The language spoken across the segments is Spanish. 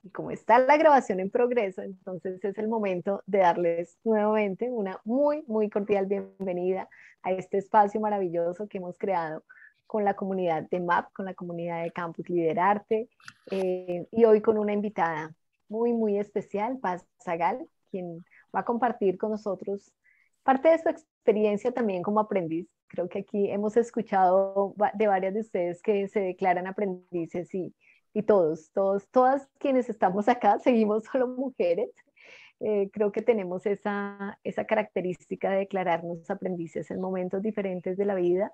Y como está la grabación en progreso, entonces es el momento de darles nuevamente una muy, muy cordial bienvenida a este espacio maravilloso que hemos creado con la comunidad de MAP, con la comunidad de Campus Liderarte, y hoy con una invitada muy, muy especial, Paz Zagal, quien va a compartir con nosotros parte de su experiencia también como aprendiz. Creo que aquí hemos escuchado de varias de ustedes que se declaran aprendices y todas quienes estamos acá, seguimos solo mujeres. Creo que tenemos esa característica de declararnos aprendices en momentos diferentes de la vida,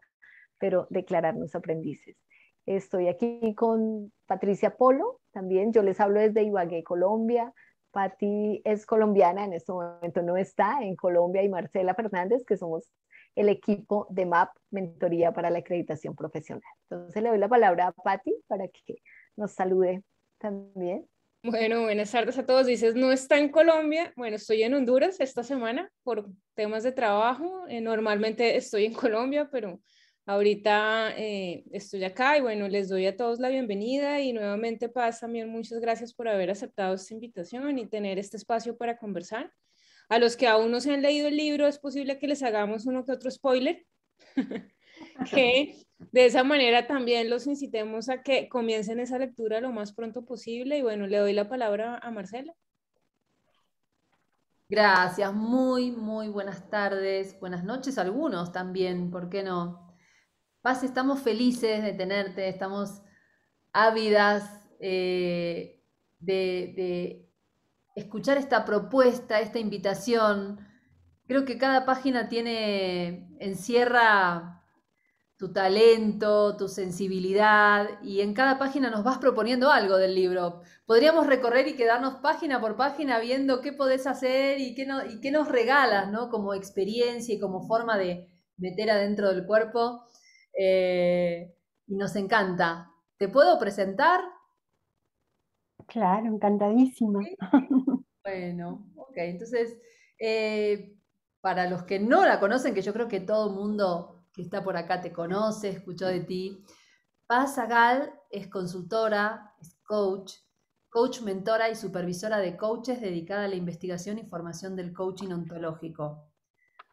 pero declararnos aprendices. Estoy aquí con Patricia Polo, también yo les hablo desde Ibagué, Colombia. Patti es colombiana, en este momento no está en Colombia, y Marcela Fernández, que somos el equipo de MAP, Mentoría para la Acreditación Profesional. Entonces le doy la palabra a Patti para que nos salude también. Bueno, buenas tardes a todos. Dices, no está en Colombia. Bueno, estoy en Honduras esta semana por temas de trabajo. Normalmente estoy en Colombia, pero ahorita estoy acá y bueno, les doy a todos la bienvenida y nuevamente Paz, también muchas gracias por haber aceptado esta invitación y tener este espacio para conversar. A los que aún no se han leído el libro, es posible que les hagamos uno que otro spoiler. Que de esa manera también los incitemos a que comiencen esa lectura lo más pronto posible. Y bueno, le doy la palabra a Marcela. Gracias, muy buenas tardes, buenas noches, algunos también, ¿por qué no? Paz, estamos felices de tenerte, estamos ávidas de escuchar esta propuesta, esta invitación. Creo que cada página encierra tu talento, tu sensibilidad, y en cada página nos vas proponiendo algo del libro. Podríamos recorrer y quedarnos página por página viendo qué podés hacer y qué nos regalas, ¿no? Como experiencia y como forma de meter adentro del cuerpo. Y nos encanta. ¿Te puedo presentar? Claro, encantadísima. Bueno, ok, entonces, para los que no la conocen, que yo creo que todo el mundo que está por acá te conoce, escuchó de ti, Paz Zagal es consultora, es coach, mentora y supervisora de coaches dedicada a la investigación y formación del coaching ontológico.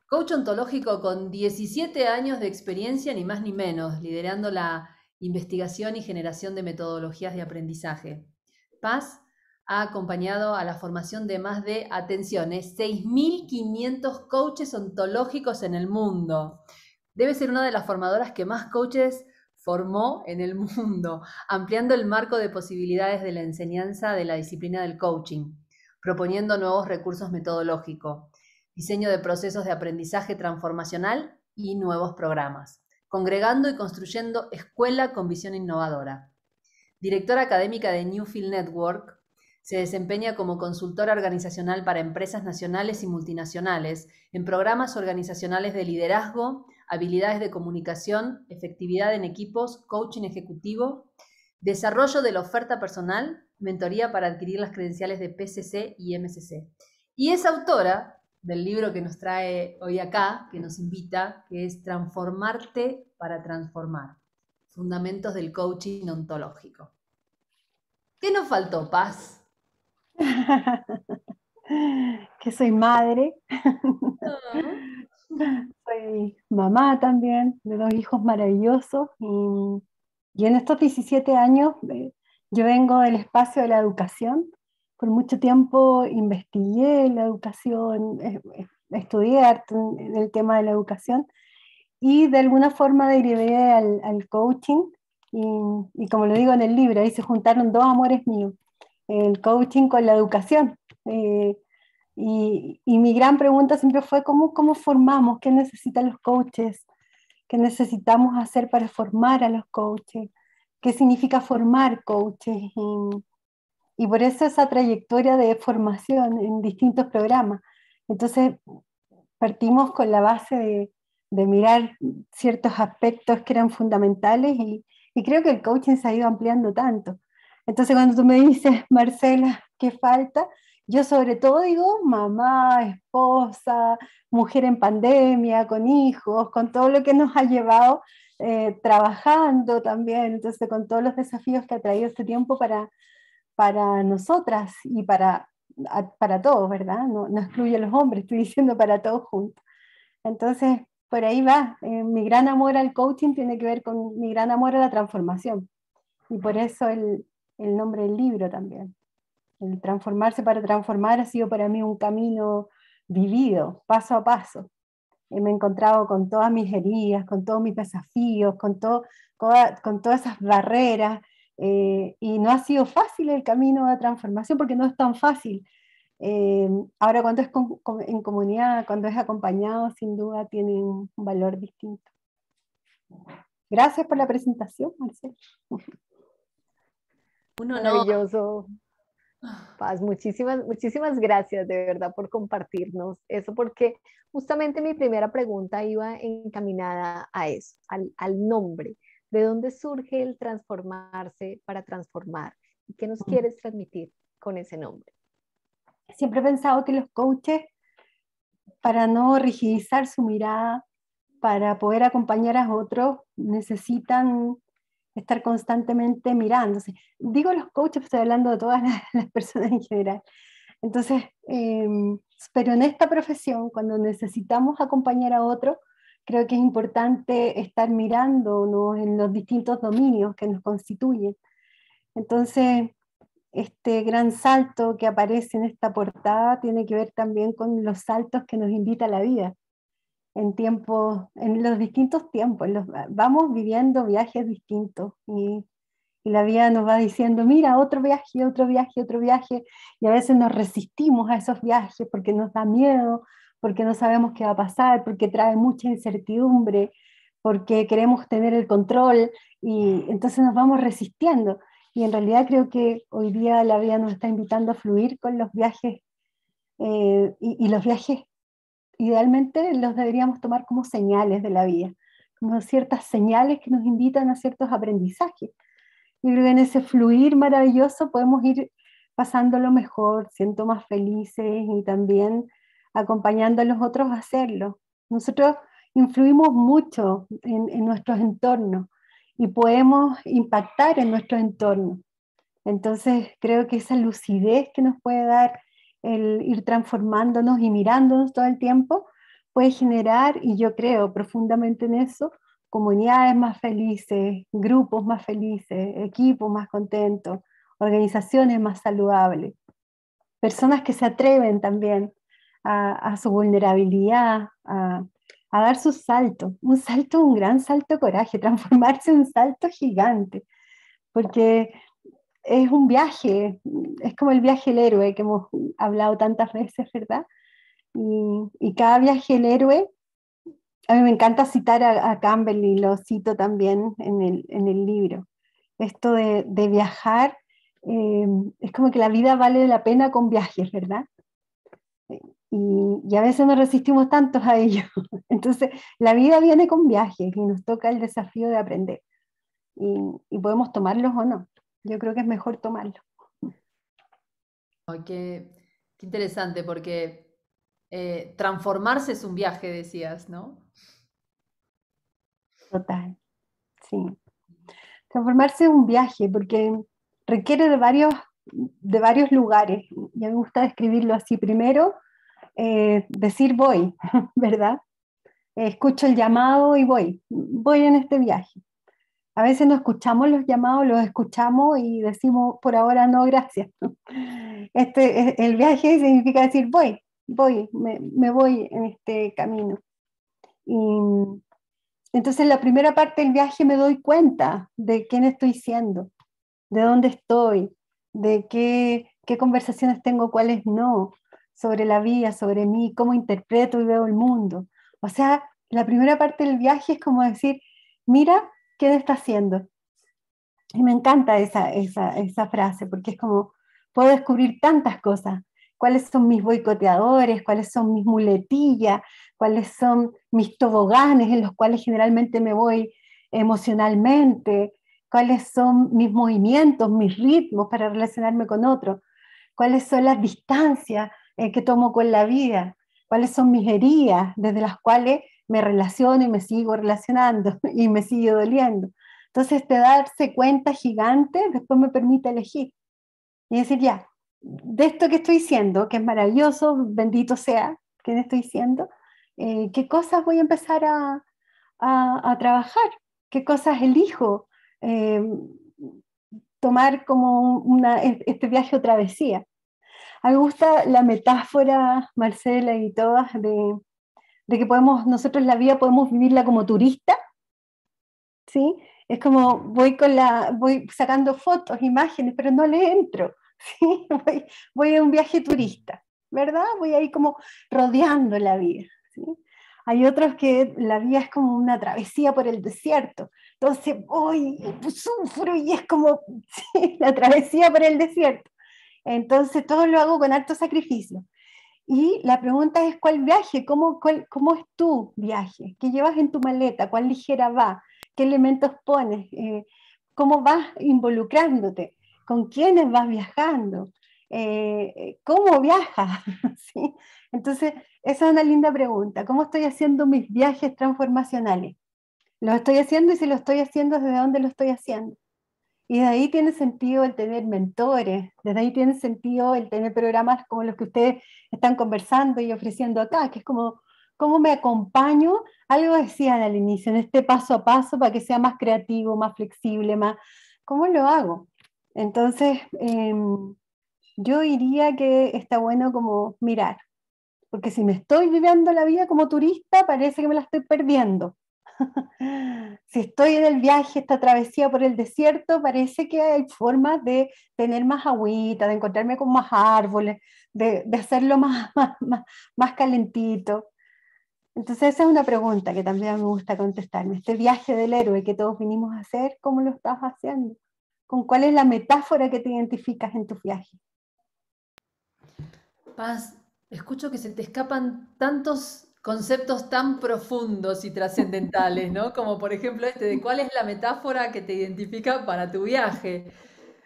Coach ontológico con 17 años de experiencia, ni más ni menos, liderando la investigación y generación de metodologías de aprendizaje. Paz ha acompañado a la formación de más de, atenciones, 6.500 coaches ontológicos en el mundo. Debe ser una de las formadoras que más coaches formó en el mundo, ampliando el marco de posibilidades de la enseñanza de la disciplina del coaching, proponiendo nuevos recursos metodológicos, diseño de procesos de aprendizaje transformacional y nuevos programas, congregando y construyendo escuela con visión innovadora. Directora académica de Newfield Network, se desempeña como consultora organizacional para empresas nacionales y multinacionales en programas organizacionales de liderazgo, habilidades de comunicación, efectividad en equipos, coaching ejecutivo, desarrollo de la oferta personal, mentoría para adquirir las credenciales de PCC y MCC. Y es autora del libro que nos trae hoy acá, que nos invita, que es Transformarte para transformar. Fundamentos del coaching ontológico. ¿Qué nos faltó, Paz? Que soy madre, Oh. soy mamá también de dos hijos maravillosos y en estos 17 años yo vengo del espacio de la educación. Por mucho tiempo investigué la educación, estudié arte en el tema de la educación y de alguna forma derivé al coaching y como lo digo en el libro, ahí se juntaron dos amores míos, el coaching con la educación. Eh, y mi gran pregunta siempre fue cómo formamos, qué necesitan los coaches, qué necesitamos hacer para formar a los coaches, qué significa formar coaches. Y por eso esa trayectoria de formación en distintos programas. Entonces partimos con la base de mirar ciertos aspectos que eran fundamentales y creo que el coaching se ha ido ampliando tanto. Entonces cuando tú me dices, Marcela, ¿qué falta? Yo sobre todo digo mamá, esposa, mujer en pandemia, con hijos, con todo lo que nos ha llevado trabajando también, entonces con todos los desafíos que ha traído este tiempo para nosotras y para todos, ¿verdad? No, no excluye a los hombres, estoy diciendo para todos juntos. Entonces, por ahí va. Mi gran amor al coaching tiene que ver con mi gran amor a la transformación. Y por eso el nombre del libro también. El transformarse para transformar ha sido para mí un camino vivido, paso a paso. Me he encontrado con todas mis heridas, con todos mis desafíos, con todas esas barreras, y no ha sido fácil el camino de transformación porque no es tan fácil. Ahora cuando es en comunidad, cuando es acompañado, sin duda tiene un valor distinto. Gracias por la presentación, Marcela. Maravilloso. Paz, muchísimas gracias de verdad por compartirnos eso, porque justamente mi primera pregunta iba encaminada a eso, al nombre. ¿De dónde surge el transformarse para transformar? ¿Y qué nos quieres transmitir con ese nombre? Siempre he pensado que los coaches, para no rigidizar su mirada, para poder acompañar a otros, necesitan estar constantemente mirándose. Digo los coaches, estoy hablando de todas las personas en general. Entonces, pero en esta profesión, cuando necesitamos acompañar a otro, creo que es importante estar mirándonos en los distintos dominios que nos constituyen. Entonces, este gran salto que aparece en esta portada tiene que ver también con los saltos que nos invita la vida. En los distintos tiempos, vamos viviendo viajes distintos y la vida nos va diciendo, mira, otro viaje, otro viaje, otro viaje, y a veces nos resistimos a esos viajes porque nos da miedo, porque no sabemos qué va a pasar, porque trae mucha incertidumbre, porque queremos tener el control, y entonces nos vamos resistiendo. Y en realidad creo que hoy día la vida nos está invitando a fluir con los viajes, y los viajes idealmente los deberíamos tomar como señales de la vida, como ciertas señales que nos invitan a ciertos aprendizajes. Yo creo que en ese fluir maravilloso podemos ir pasándolo mejor, siendo más felices y también acompañando a los otros a hacerlo. Nosotros influimos mucho en nuestros entornos y podemos impactar en nuestro entorno. Entonces creo que esa lucidez que nos puede dar el ir transformándonos y mirándonos todo el tiempo puede generar, y yo creo profundamente en eso, comunidades más felices, grupos más felices, equipos más contentos, organizaciones más saludables, personas que se atreven también a su vulnerabilidad, a dar su salto, un gran salto de coraje, transformarse en un salto gigante, porque es un viaje, es como el viaje del héroe que hemos hablado tantas veces, ¿verdad? Y cada viaje del héroe, a mí me encanta citar a Campbell y lo cito también en el libro. Esto de viajar, es como que la vida vale la pena con viajes, ¿verdad? Y a veces nos resistimos tantos a ello. Entonces, la vida viene con viajes y nos toca el desafío de aprender. Y podemos tomarlos o no. Yo creo que es mejor tomarlos. Oh, qué interesante, porque transformarse es un viaje, decías, ¿no? Total, sí. Transformarse es un viaje porque requiere de varios lugares. Y a mí me gusta describirlo así. Primero, decir voy, ¿verdad? Escucho el llamado y voy en este viaje. A veces no escuchamos los llamados, los escuchamos y decimos por ahora no, gracias. El viaje significa decir me voy en este camino. Y entonces en la primera parte del viaje me doy cuenta de quién estoy siendo, de dónde estoy, de qué conversaciones tengo, cuáles no, sobre la vida, sobre mí, cómo interpreto y veo el mundo. O sea, la primera parte del viaje es como decir, mira quién está haciendo. Y me encanta esa frase, porque es como, puedo descubrir tantas cosas. ¿Cuáles son mis boicoteadores? ¿Cuáles son mis muletillas? ¿Cuáles son mis toboganes en los cuales generalmente me voy emocionalmente? ¿Cuáles son mis movimientos, mis ritmos para relacionarme con otros? ¿Cuáles son las distancias que tomo con la vida? ¿Cuáles son mis heridas desde las cuales me relaciono y me sigo relacionando y me sigue doliendo? Entonces, darse cuenta gigante después me permite elegir. Y decir, ya, de esto que estoy diciendo, que es maravilloso, bendito sea, ¿qué estoy diciendo? ¿Qué cosas voy a empezar a trabajar? ¿Qué cosas elijo tomar como este viaje o travesía? A mí me gusta la metáfora, Marcela y todas, de que nosotros la vida podemos vivirla como turista, ¿sí? Es como voy sacando fotos, imágenes, pero no le entro, ¿sí? Voy a un viaje turista, ¿verdad? Voy ahí como rodeando la vida, ¿sí? Hay otros que la vida es como una travesía por el desierto, entonces voy, sufro y es como ¿sí? La travesía por el desierto. Entonces todo lo hago con alto sacrificio. Y la pregunta es, ¿cuál viaje? ¿Cómo es tu viaje? ¿Qué llevas en tu maleta? ¿Cuál ligera va? ¿Qué elementos pones? ¿Cómo vas involucrándote? ¿Con quiénes vas viajando? ¿Cómo viajas? ¿Sí? Entonces, esa es una linda pregunta. ¿Cómo estoy haciendo mis viajes transformacionales? ¿Lo estoy haciendo y si lo estoy haciendo, desde dónde lo estoy haciendo? Y de ahí tiene sentido el tener mentores, desde ahí tiene sentido el tener programas como los que ustedes están conversando y ofreciendo acá, que es como, ¿cómo me acompaño? Algo decían al inicio, en este paso a paso para que sea más creativo, más flexible, ¿cómo lo hago? Entonces, yo diría que está bueno como mirar, porque si me estoy viviendo la vida como turista, parece que me la estoy perdiendo. Si estoy en el viaje, esta travesía por el desierto, parece que hay formas de tener más agüita, de encontrarme con más árboles, de hacerlo más calentito. Entonces esa es una pregunta que también me gusta contestarme. Este viaje del héroe que todos vinimos a hacer, ¿cómo lo estás haciendo? ¿Con cuál es la metáfora que te identificas en tu viaje? Paz, escucho que se te escapan tantos conceptos tan profundos y trascendentales, ¿no? Como por ejemplo este de cuál es la metáfora que te identifica para tu viaje.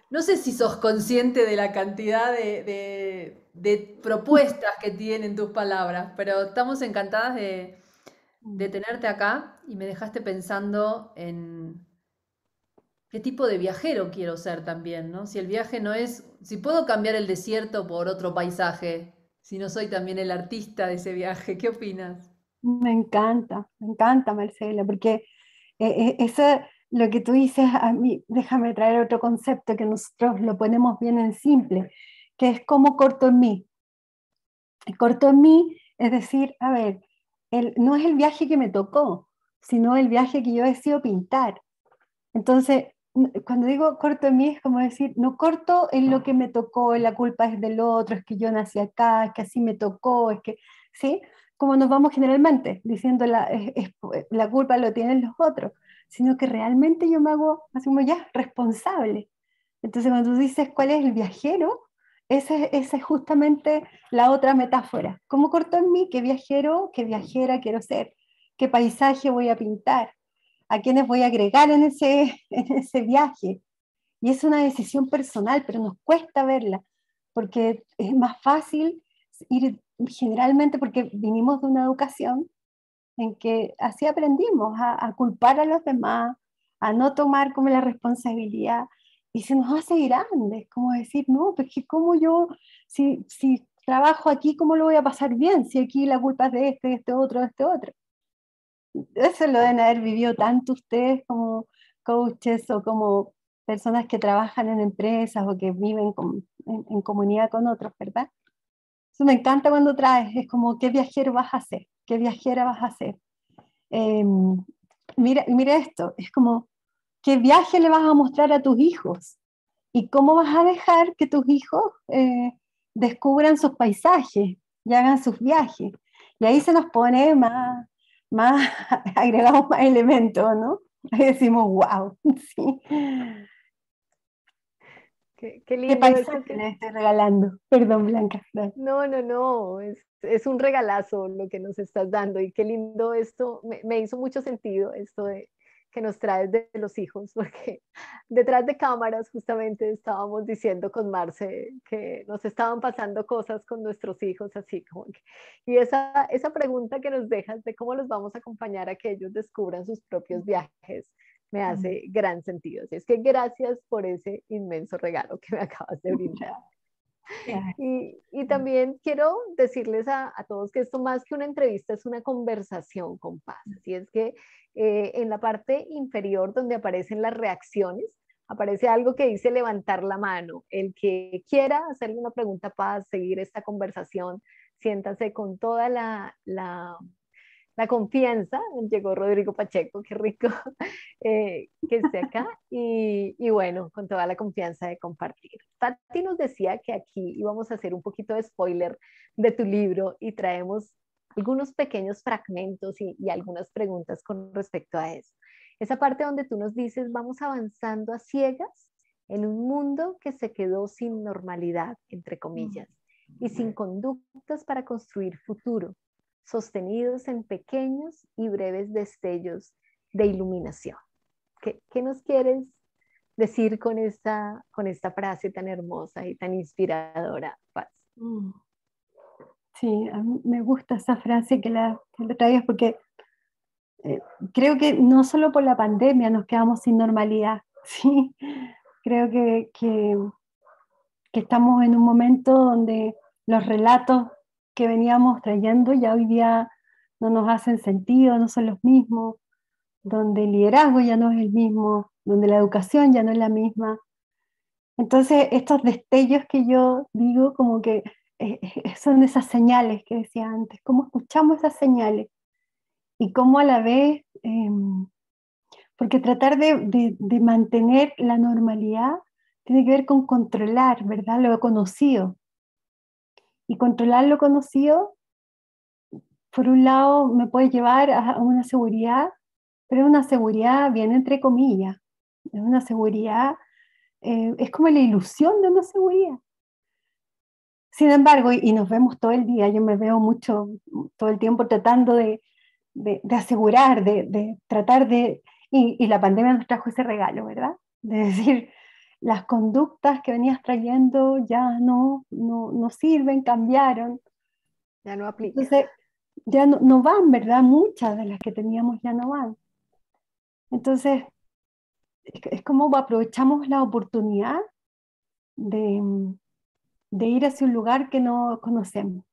No sé si sos consciente de la cantidad de propuestas que tienen tus palabras, pero estamos encantadas de tenerte acá y me dejaste pensando en qué tipo de viajero quiero ser también, ¿no? Si el viaje no es, si puedo cambiar el desierto por otro paisaje, si no soy también el artista de ese viaje, ¿qué opinas? Me encanta Marcela, porque eso, lo que tú dices, a mí, déjame traer otro concepto que nosotros lo ponemos bien en simple, que es como corto en mí. El corto en mí es decir, a ver, no es el viaje que me tocó, sino el viaje que yo decido pintar. Entonces, cuando digo corto en mí es como decir, no corto en lo que me tocó, en la culpa es del otro, es que yo nací acá, es que así me tocó, es que, ¿sí? Como nos vamos generalmente, diciendo la culpa lo tienen los otros, sino que realmente yo me hago, así como ya, responsable. Entonces, cuando tú dices cuál es el viajero, esa es justamente la otra metáfora. ¿Cómo corto en mí? ¿Qué viajero, qué viajera quiero ser? ¿Qué paisaje voy a pintar? ¿A quiénes voy a agregar en en ese viaje? Y es una decisión personal, pero nos cuesta verla, porque es más fácil ir generalmente, porque vinimos de una educación en que así aprendimos a culpar a los demás, a no tomar como la responsabilidad, y se nos hace grandes, como decir, no, pues que como yo, si trabajo aquí, ¿cómo lo voy a pasar bien? Si aquí la culpa es de este otro, de este otro. Eso lo deben haber vivido tanto ustedes como coaches o como personas que trabajan en empresas o que viven en comunidad con otros, ¿verdad? Eso me encanta cuando traes, es como, ¿qué viajero vas a hacer? ¿Qué viajera vas a hacer? Eh, mira esto, es como, ¿qué viaje le vas a mostrar a tus hijos? ¿Y cómo vas a dejar que tus hijos descubran sus paisajes y hagan sus viajes? Y ahí se nos pone más agregamos más elementos, ¿no? Ahí decimos, wow, sí. Qué ¿Qué lindo esto paisaje que... les estoy regalando? Perdón, Blanca. Dale. No, no, no, es un regalazo lo que nos estás dando y qué lindo esto, me hizo mucho sentido esto de que nos traes de los hijos, porque detrás de cámaras justamente estábamos diciendo con Marce que nos estaban pasando cosas con nuestros hijos, así como que, y esa pregunta que nos dejas de cómo los vamos a acompañar a que ellos descubran sus propios viajes, me hace gran sentido. Así es que gracias por ese inmenso regalo que me acabas de brindar. Y también quiero decirles a todos que esto más que una entrevista es una conversación con Paz. Así es que en la parte inferior donde aparecen las reacciones, aparece algo que dice levantar la mano. El que quiera hacerle una pregunta a Paz, seguir esta conversación, siéntase con toda la confianza. Llegó Rodrigo Pacheco, qué rico que esté acá, y bueno, con toda la confianza de compartir. Tati nos decía que aquí íbamos a hacer un poquito de spoiler de tu libro y traemos algunos pequeños fragmentos y algunas preguntas con respecto a eso. Esa parte donde tú nos dices, vamos avanzando a ciegas en un mundo que se quedó sin normalidad, entre comillas, y sin conductas para construir futuro, sostenidos en pequeños y breves destellos de iluminación. ¿Qué nos quieres decir con esta frase tan hermosa y tan inspiradora, Paz? Sí, a mí me gusta esa frase que la traigas porque creo que no solo por la pandemia nos quedamos sin normalidad, ¿sí? Creo que estamos en un momento donde los relatos que veníamos trayendo ya hoy día no nos hacen sentido, no son los mismos, donde el liderazgo ya no es el mismo, donde la educación ya no es la misma. Entonces, estos destellos que yo digo como que son esas señales que decía antes, cómo escuchamos esas señales y cómo a la vez, porque tratar de mantener la normalidad tiene que ver con controlar, ¿verdad? Lo conocido. Y controlar lo conocido, por un lado, me puede llevar a una seguridad, pero es una seguridad bien entre comillas. Es una seguridad, es como la ilusión de una seguridad. Sin embargo, y nos vemos todo el día, yo me veo mucho, todo el tiempo tratando de asegurar, de tratar de... Y la pandemia nos trajo ese regalo, ¿verdad? De decir, las conductas que venías trayendo ya no sirven, cambiaron. Ya no aplica. Entonces, ya no van, ¿verdad? Muchas de las que teníamos ya no van. Entonces, es como aprovechamos la oportunidad de ir hacia un lugar que no conocemos.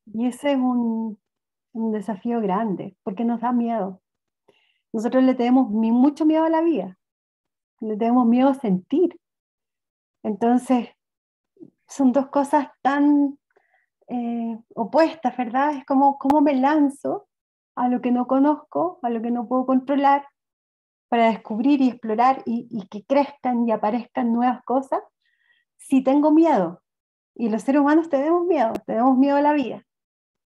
Y ese es un desafío grande, porque nos da miedo. Nosotros le tenemos mucho miedo a la vida, le tenemos miedo a sentir. Entonces, son dos cosas tan opuestas, ¿verdad? Es como cómo me lanzo a lo que no conozco, a lo que no puedo controlar, para descubrir y explorar y que crezcan y aparezcan nuevas cosas, si tengo miedo. Y los seres humanos tenemos miedo a la vida.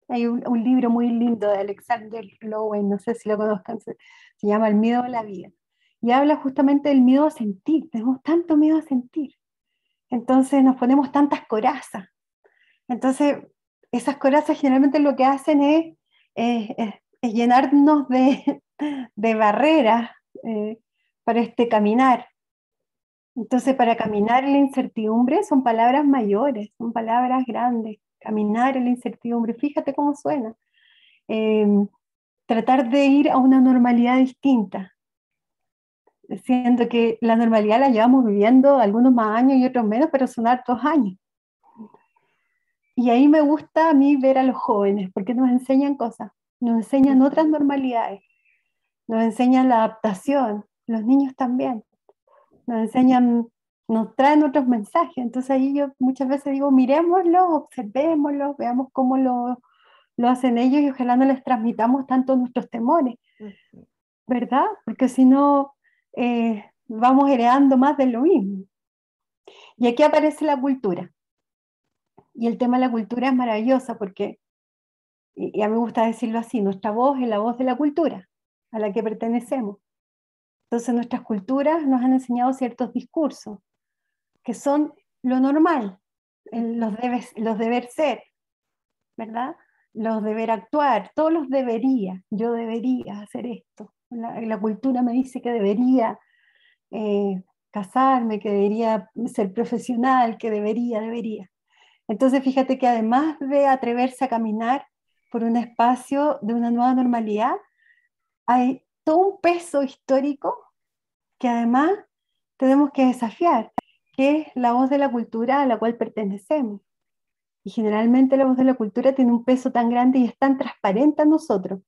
Hay un libro muy lindo de Alexander Lowen, no sé si lo conozcan, se llama El miedo a la vida. Y habla justamente del miedo a sentir. Tenemos tanto miedo a sentir. Entonces nos ponemos tantas corazas. Entonces, esas corazas generalmente lo que hacen es llenarnos de barreras para este caminar. Entonces, para caminar en la incertidumbre son palabras mayores, son palabras grandes. Caminar en la incertidumbre, fíjate cómo suena. Tratar de ir a una normalidad distinta, siendo que la normalidad la llevamos viviendo algunos más años y otros menos, pero son hartos años. Y ahí me gusta a mí ver a los jóvenes, porque nos enseñan cosas, nos enseñan otras normalidades, nos enseñan la adaptación, los niños también, nos enseñan, nos traen otros mensajes. Entonces ahí yo muchas veces digo, miremoslos, observémoslos, veamos cómo lo hacen ellos y ojalá no les transmitamos tanto nuestros temores, ¿verdad? Porque si no, vamos heredando más de lo mismo. Y aquí aparece la cultura. Y el tema de la cultura es maravillosa porque, y a mí me gusta decirlo así, nuestra voz es la voz de la cultura a la que pertenecemos. Entonces nuestras culturas nos han enseñado ciertos discursos que son lo normal, los deber ser, ¿verdad? Los deber actuar, todos los debería, yo debería hacer esto. La cultura me dice que debería casarme, que debería ser profesional, que debería. Entonces fíjate que además de atreverse a caminar por un espacio de una nueva normalidad, hay todo un peso histórico que además tenemos que desafiar, que es la voz de la cultura a la cual pertenecemos. Y generalmente la voz de la cultura tiene un peso tan grande y es tan transparente a nosotros.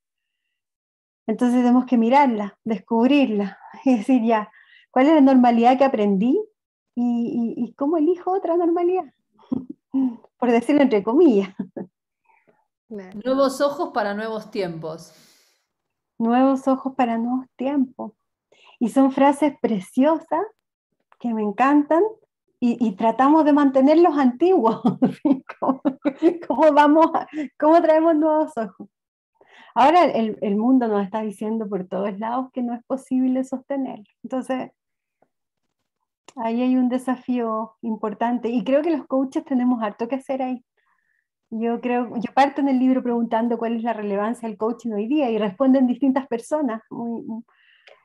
Entonces tenemos que mirarla, descubrirla y decir ya, ¿cuál es la normalidad que aprendí? Y cómo elijo otra normalidad, por decirlo entre comillas. Claro. Nuevos ojos para nuevos tiempos. Nuevos ojos para nuevos tiempos. Y son frases preciosas que me encantan y tratamos de mantener los antiguos. ¿Cómo traemos nuevos ojos? Ahora el mundo nos está diciendo por todos lados que no es posible sostenerlo. Entonces, ahí hay un desafío importante y creo que los coaches tenemos harto que hacer ahí. Yo parto en el libro preguntando cuál es la relevancia del coaching hoy día y responden distintas personas,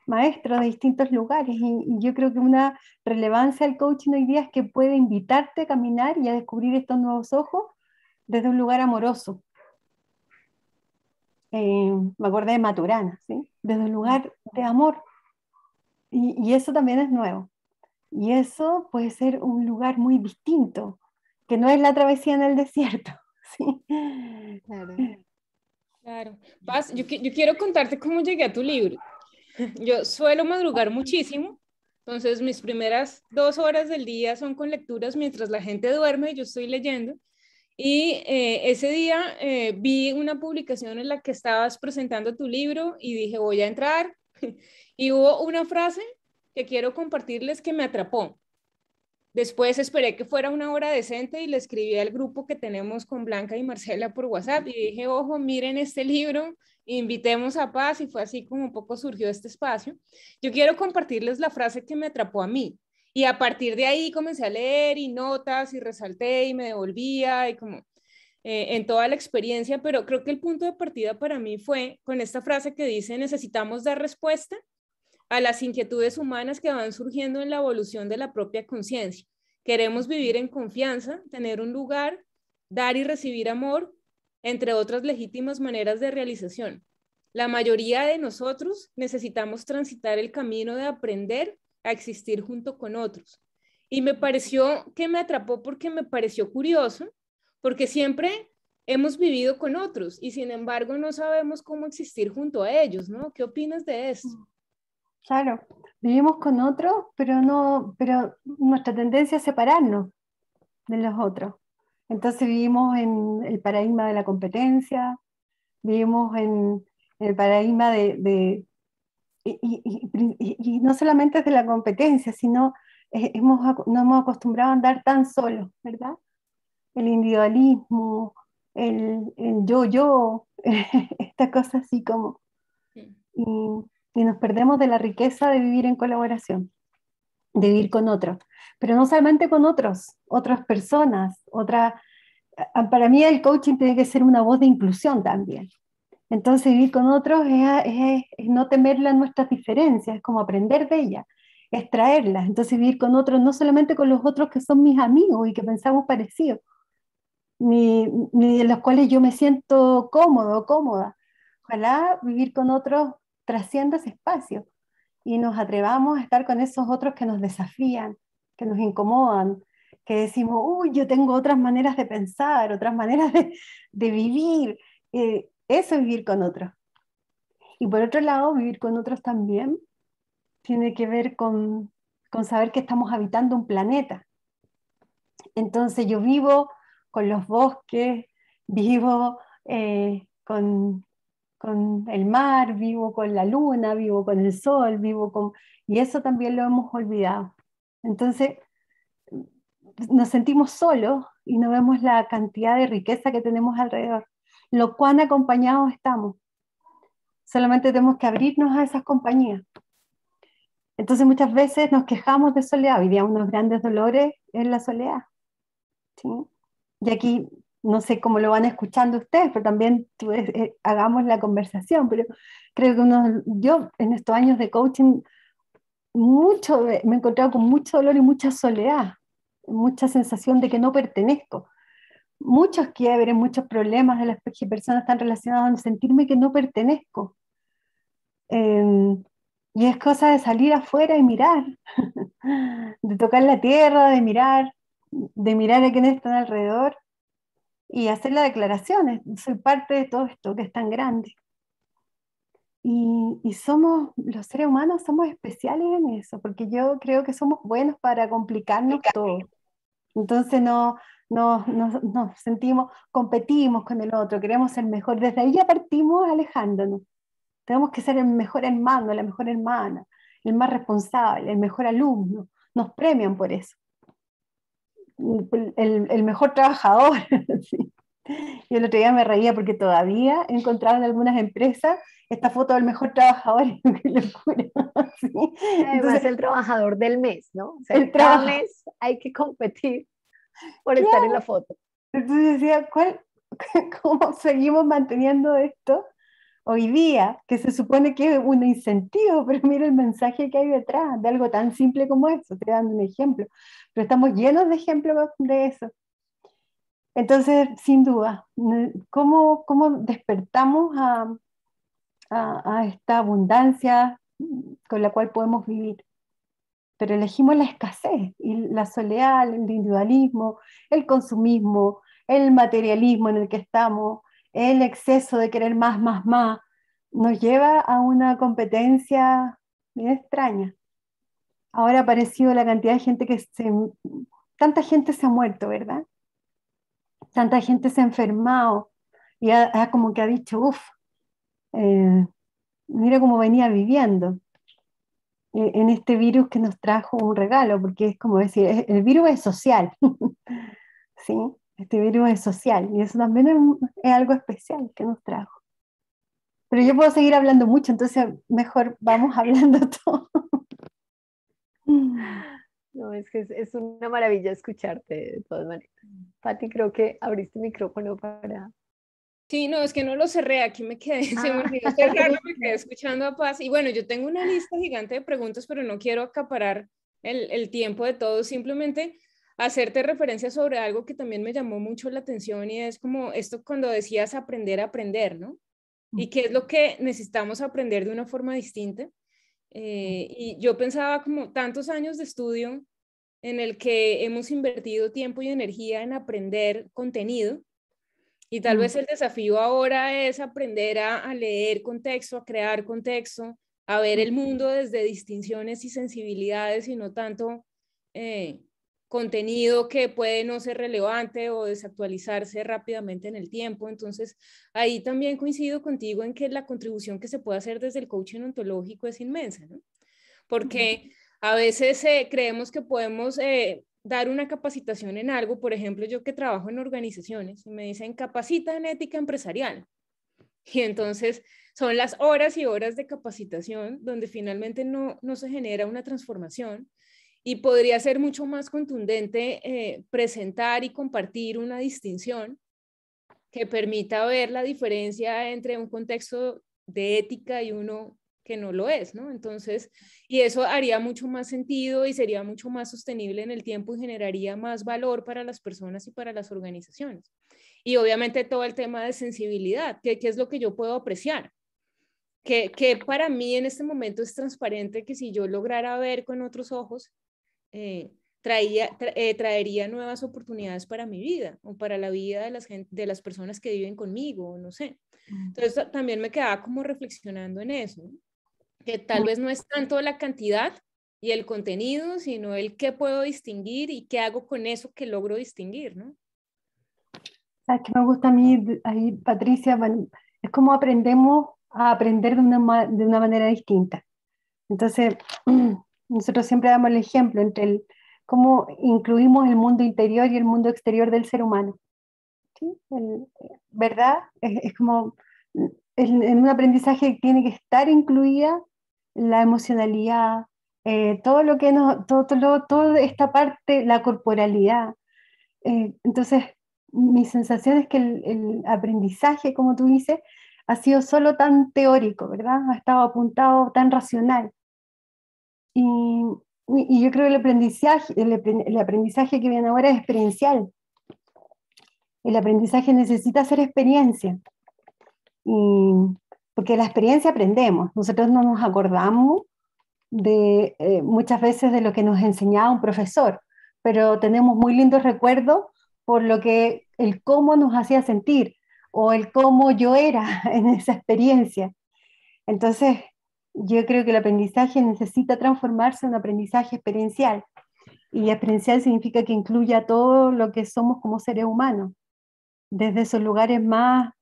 maestros de distintos lugares. Y yo creo que una relevancia del coaching hoy día es que puede invitarte a caminar y a descubrir estos nuevos ojos desde un lugar amoroso. Me acordé de Maturana, ¿sí? Desde un lugar de amor. Y eso también es nuevo. Y eso puede ser un lugar muy distinto, que no es la travesía en el desierto, ¿sí? Claro. Claro. Paz, yo quiero contarte cómo llegué a tu libro. Yo suelo madrugar muchísimo, entonces mis primeras 2 horas del día son con lecturas mientras la gente duerme y yo estoy leyendo. Y ese día vi una publicación en la que estabas presentando tu libro y dije, voy a entrar. Y hubo una frase que quiero compartirles que me atrapó. Después esperé que fuera una hora decente y le escribí al grupo que tenemos con Blanca y Marcela por WhatsApp y dije, ojo, miren este libro, invitemos a Paz, y fue así como un poco surgió este espacio. Yo quiero compartirles la frase que me atrapó a mí y a partir de ahí comencé a leer y notas y resalté y me devolvía y como en toda la experiencia, pero creo que el punto de partida para mí fue con esta frase que dice, necesitamos dar respuesta a las inquietudes humanas que van surgiendo en la evolución de la propia conciencia. Queremos vivir en confianza, tener un lugar, dar y recibir amor, entre otras legítimas maneras de realización. La mayoría de nosotros necesitamos transitar el camino de aprender a existir junto con otros. Y me pareció que me atrapó porque me pareció curioso, porque siempre hemos vivido con otros y sin embargo no sabemos cómo existir junto a ellos, ¿no? ¿Qué opinas de esto? Claro, vivimos con otros, pero nuestra tendencia es separarnos de los otros. Entonces vivimos en el paradigma de la competencia, vivimos en el paradigma y no solamente es de la competencia, sino nos hemos acostumbrado a andar tan solos, ¿verdad? El individualismo, el yo, esta cosa así como, y, y nos perdemos de la riqueza de vivir en colaboración, de vivir con otros, pero no solamente con otras personas, para mí el coaching tiene que ser una voz de inclusión también. Entonces vivir con otros es no temerla en nuestras diferencias, es como aprender de ellas, es traerlas. Entonces vivir con otros, no solamente con los otros que son mis amigos y que pensamos parecidos, ni de los cuales yo me siento cómodo o cómoda. Ojalá vivir con otros trascienda ese espacio y nos atrevamos a estar con esos otros que nos desafían, que nos incomodan, que decimos, uy, yo tengo otras maneras de pensar, otras maneras de vivir. Eso es vivir con otros. Y por otro lado, vivir con otros también tiene que ver con saber que estamos habitando un planeta. Entonces yo vivo con los bosques, vivo con el mar, vivo con la luna, vivo con el sol, y eso también lo hemos olvidado. Entonces nos sentimos solos y no vemos la cantidad de riqueza que tenemos alrededor, lo cuán acompañados estamos. Solamente tenemos que abrirnos a esas compañías. Entonces muchas veces nos quejamos de soledad. Hoy día unos grandes dolores es la soledad, ¿sí? Y aquí no sé cómo lo van escuchando ustedes, pero también hagamos la conversación. Pero creo que yo en estos años de coaching me he encontrado con mucho dolor y mucha soledad, mucha sensación de que no pertenezco. Muchos quiebres, muchos problemas de las personas están relacionados en sentirme que no pertenezco. Y es cosa de salir afuera y mirar, de tocar la tierra, de mirar a quienes están alrededor y hacer las declaraciones. Soy parte de todo esto que es tan grande. Y somos, los seres humanos somos especiales en eso, porque yo creo que somos buenos para complicarnos todo. Entonces nos sentimos, competimos con el otro, queremos ser mejor. Desde ahí ya partimos alejándonos. Tenemos que ser el mejor hermano, la mejor hermana, el más responsable, el mejor alumno. Nos premian por eso. El mejor trabajador. Sí. Y el otro día me reía porque todavía he encontrado en algunas empresas esta foto del mejor trabajador. ¡Qué locura! Sí. Además, Entonces, el trabajador del mes, ¿no? O sea, el cada trabajo. mes hay que competir por estar en Claro. la foto. Entonces decía, ¿cómo seguimos manteniendo esto hoy día? Que se supone que es un incentivo, pero mira el mensaje que hay detrás de algo tan simple como eso. Estoy dando un ejemplo, pero estamos llenos de ejemplos de eso. Entonces, sin duda, ¿cómo despertamos a esta abundancia con la cual podemos vivir? Pero elegimos la escasez y la soledad, el individualismo, el consumismo, el materialismo en el que estamos, el exceso de querer más, más, más, nos lleva a una competencia bien extraña. Ahora ha aparecido la cantidad de gente tanta gente se ha muerto, ¿verdad? Tanta gente se ha enfermado y como que ha dicho, uff, mira cómo venía viviendo en este virus que nos trajo un regalo, porque es como decir, el virus es social, ¿sí? Este virus es social y eso también es algo especial que nos trajo. Pero yo puedo seguir hablando mucho, entonces mejor vamos hablando todo. No, es que es una maravilla escucharte de todas maneras. Pati, creo que abriste micrófono para... Sí, no, es que no lo cerré, aquí me quedé, se me Ah. olvidó cerrarlo, me quedé escuchando a Paz. Y bueno, yo tengo una lista gigante de preguntas, pero no quiero acaparar el tiempo de todos, simplemente hacerte referencia sobre algo que también me llamó mucho la atención y es como esto cuando decías aprender a aprender, ¿no? Y qué es lo que necesitamos aprender de una forma distinta. Y yo pensaba como tantos años de estudio en el que hemos invertido tiempo y energía en aprender contenido. Y tal vez el desafío ahora es aprender a leer contexto, a crear contexto, a ver el mundo desde distinciones y sensibilidades y no tanto contenido que puede no ser relevante o desactualizarse rápidamente en el tiempo. Entonces, ahí también coincido contigo en que la contribución que se puede hacer desde el coaching ontológico es inmensa, ¿no? Porque a veces creemos que podemos dar una capacitación en algo, por ejemplo, yo que trabajo en organizaciones, y me dicen capacita en ética empresarial. Y entonces son las horas y horas de capacitación donde finalmente no se genera una transformación y podría ser mucho más contundente presentar y compartir una distinción que permita ver la diferencia entre un contexto de ética y uno que no lo es, ¿no? Entonces, y eso haría mucho más sentido y sería mucho más sostenible en el tiempo y generaría más valor para las personas y para las organizaciones. Y obviamente todo el tema de sensibilidad, que es lo que yo puedo apreciar, que para mí en este momento es transparente, que si yo lograra ver con otros ojos, traería nuevas oportunidades para mi vida o para la vida de las personas que viven conmigo, no sé. Entonces también me quedaba como reflexionando en eso, ¿no? Que tal vez no es tanto la cantidad y el contenido, sino el qué puedo distinguir y qué hago con eso que logro distinguir, ¿no? ¿Sabes qué me gusta a mí, ahí, Patricia? Bueno, es como aprendemos a aprender de una manera distinta. Entonces, nosotros siempre damos el ejemplo entre cómo incluimos el mundo interior y el mundo exterior del ser humano. ¿Sí? ¿Verdad? Es como en un aprendizaje tiene que estar incluida la emocionalidad, todo lo que toda esta parte, la corporalidad. Entonces, mi sensación es que el aprendizaje, como tú dices, ha sido solo tan teórico, ¿verdad? Ha estado apuntado tan racional. Y yo creo que el aprendizaje que viene ahora es experiencial. El aprendizaje necesita hacer experiencia. Porque la experiencia aprendemos. Nosotros no nos acordamos de muchas veces de lo que nos enseñaba un profesor, pero tenemos muy lindos recuerdos por lo que el cómo nos hacía sentir o el cómo yo era en esa experiencia. Entonces, yo creo que el aprendizaje necesita transformarse en un aprendizaje experiencial. Y experiencial significa que incluya todo lo que somos como seres humanos, desde esos lugares más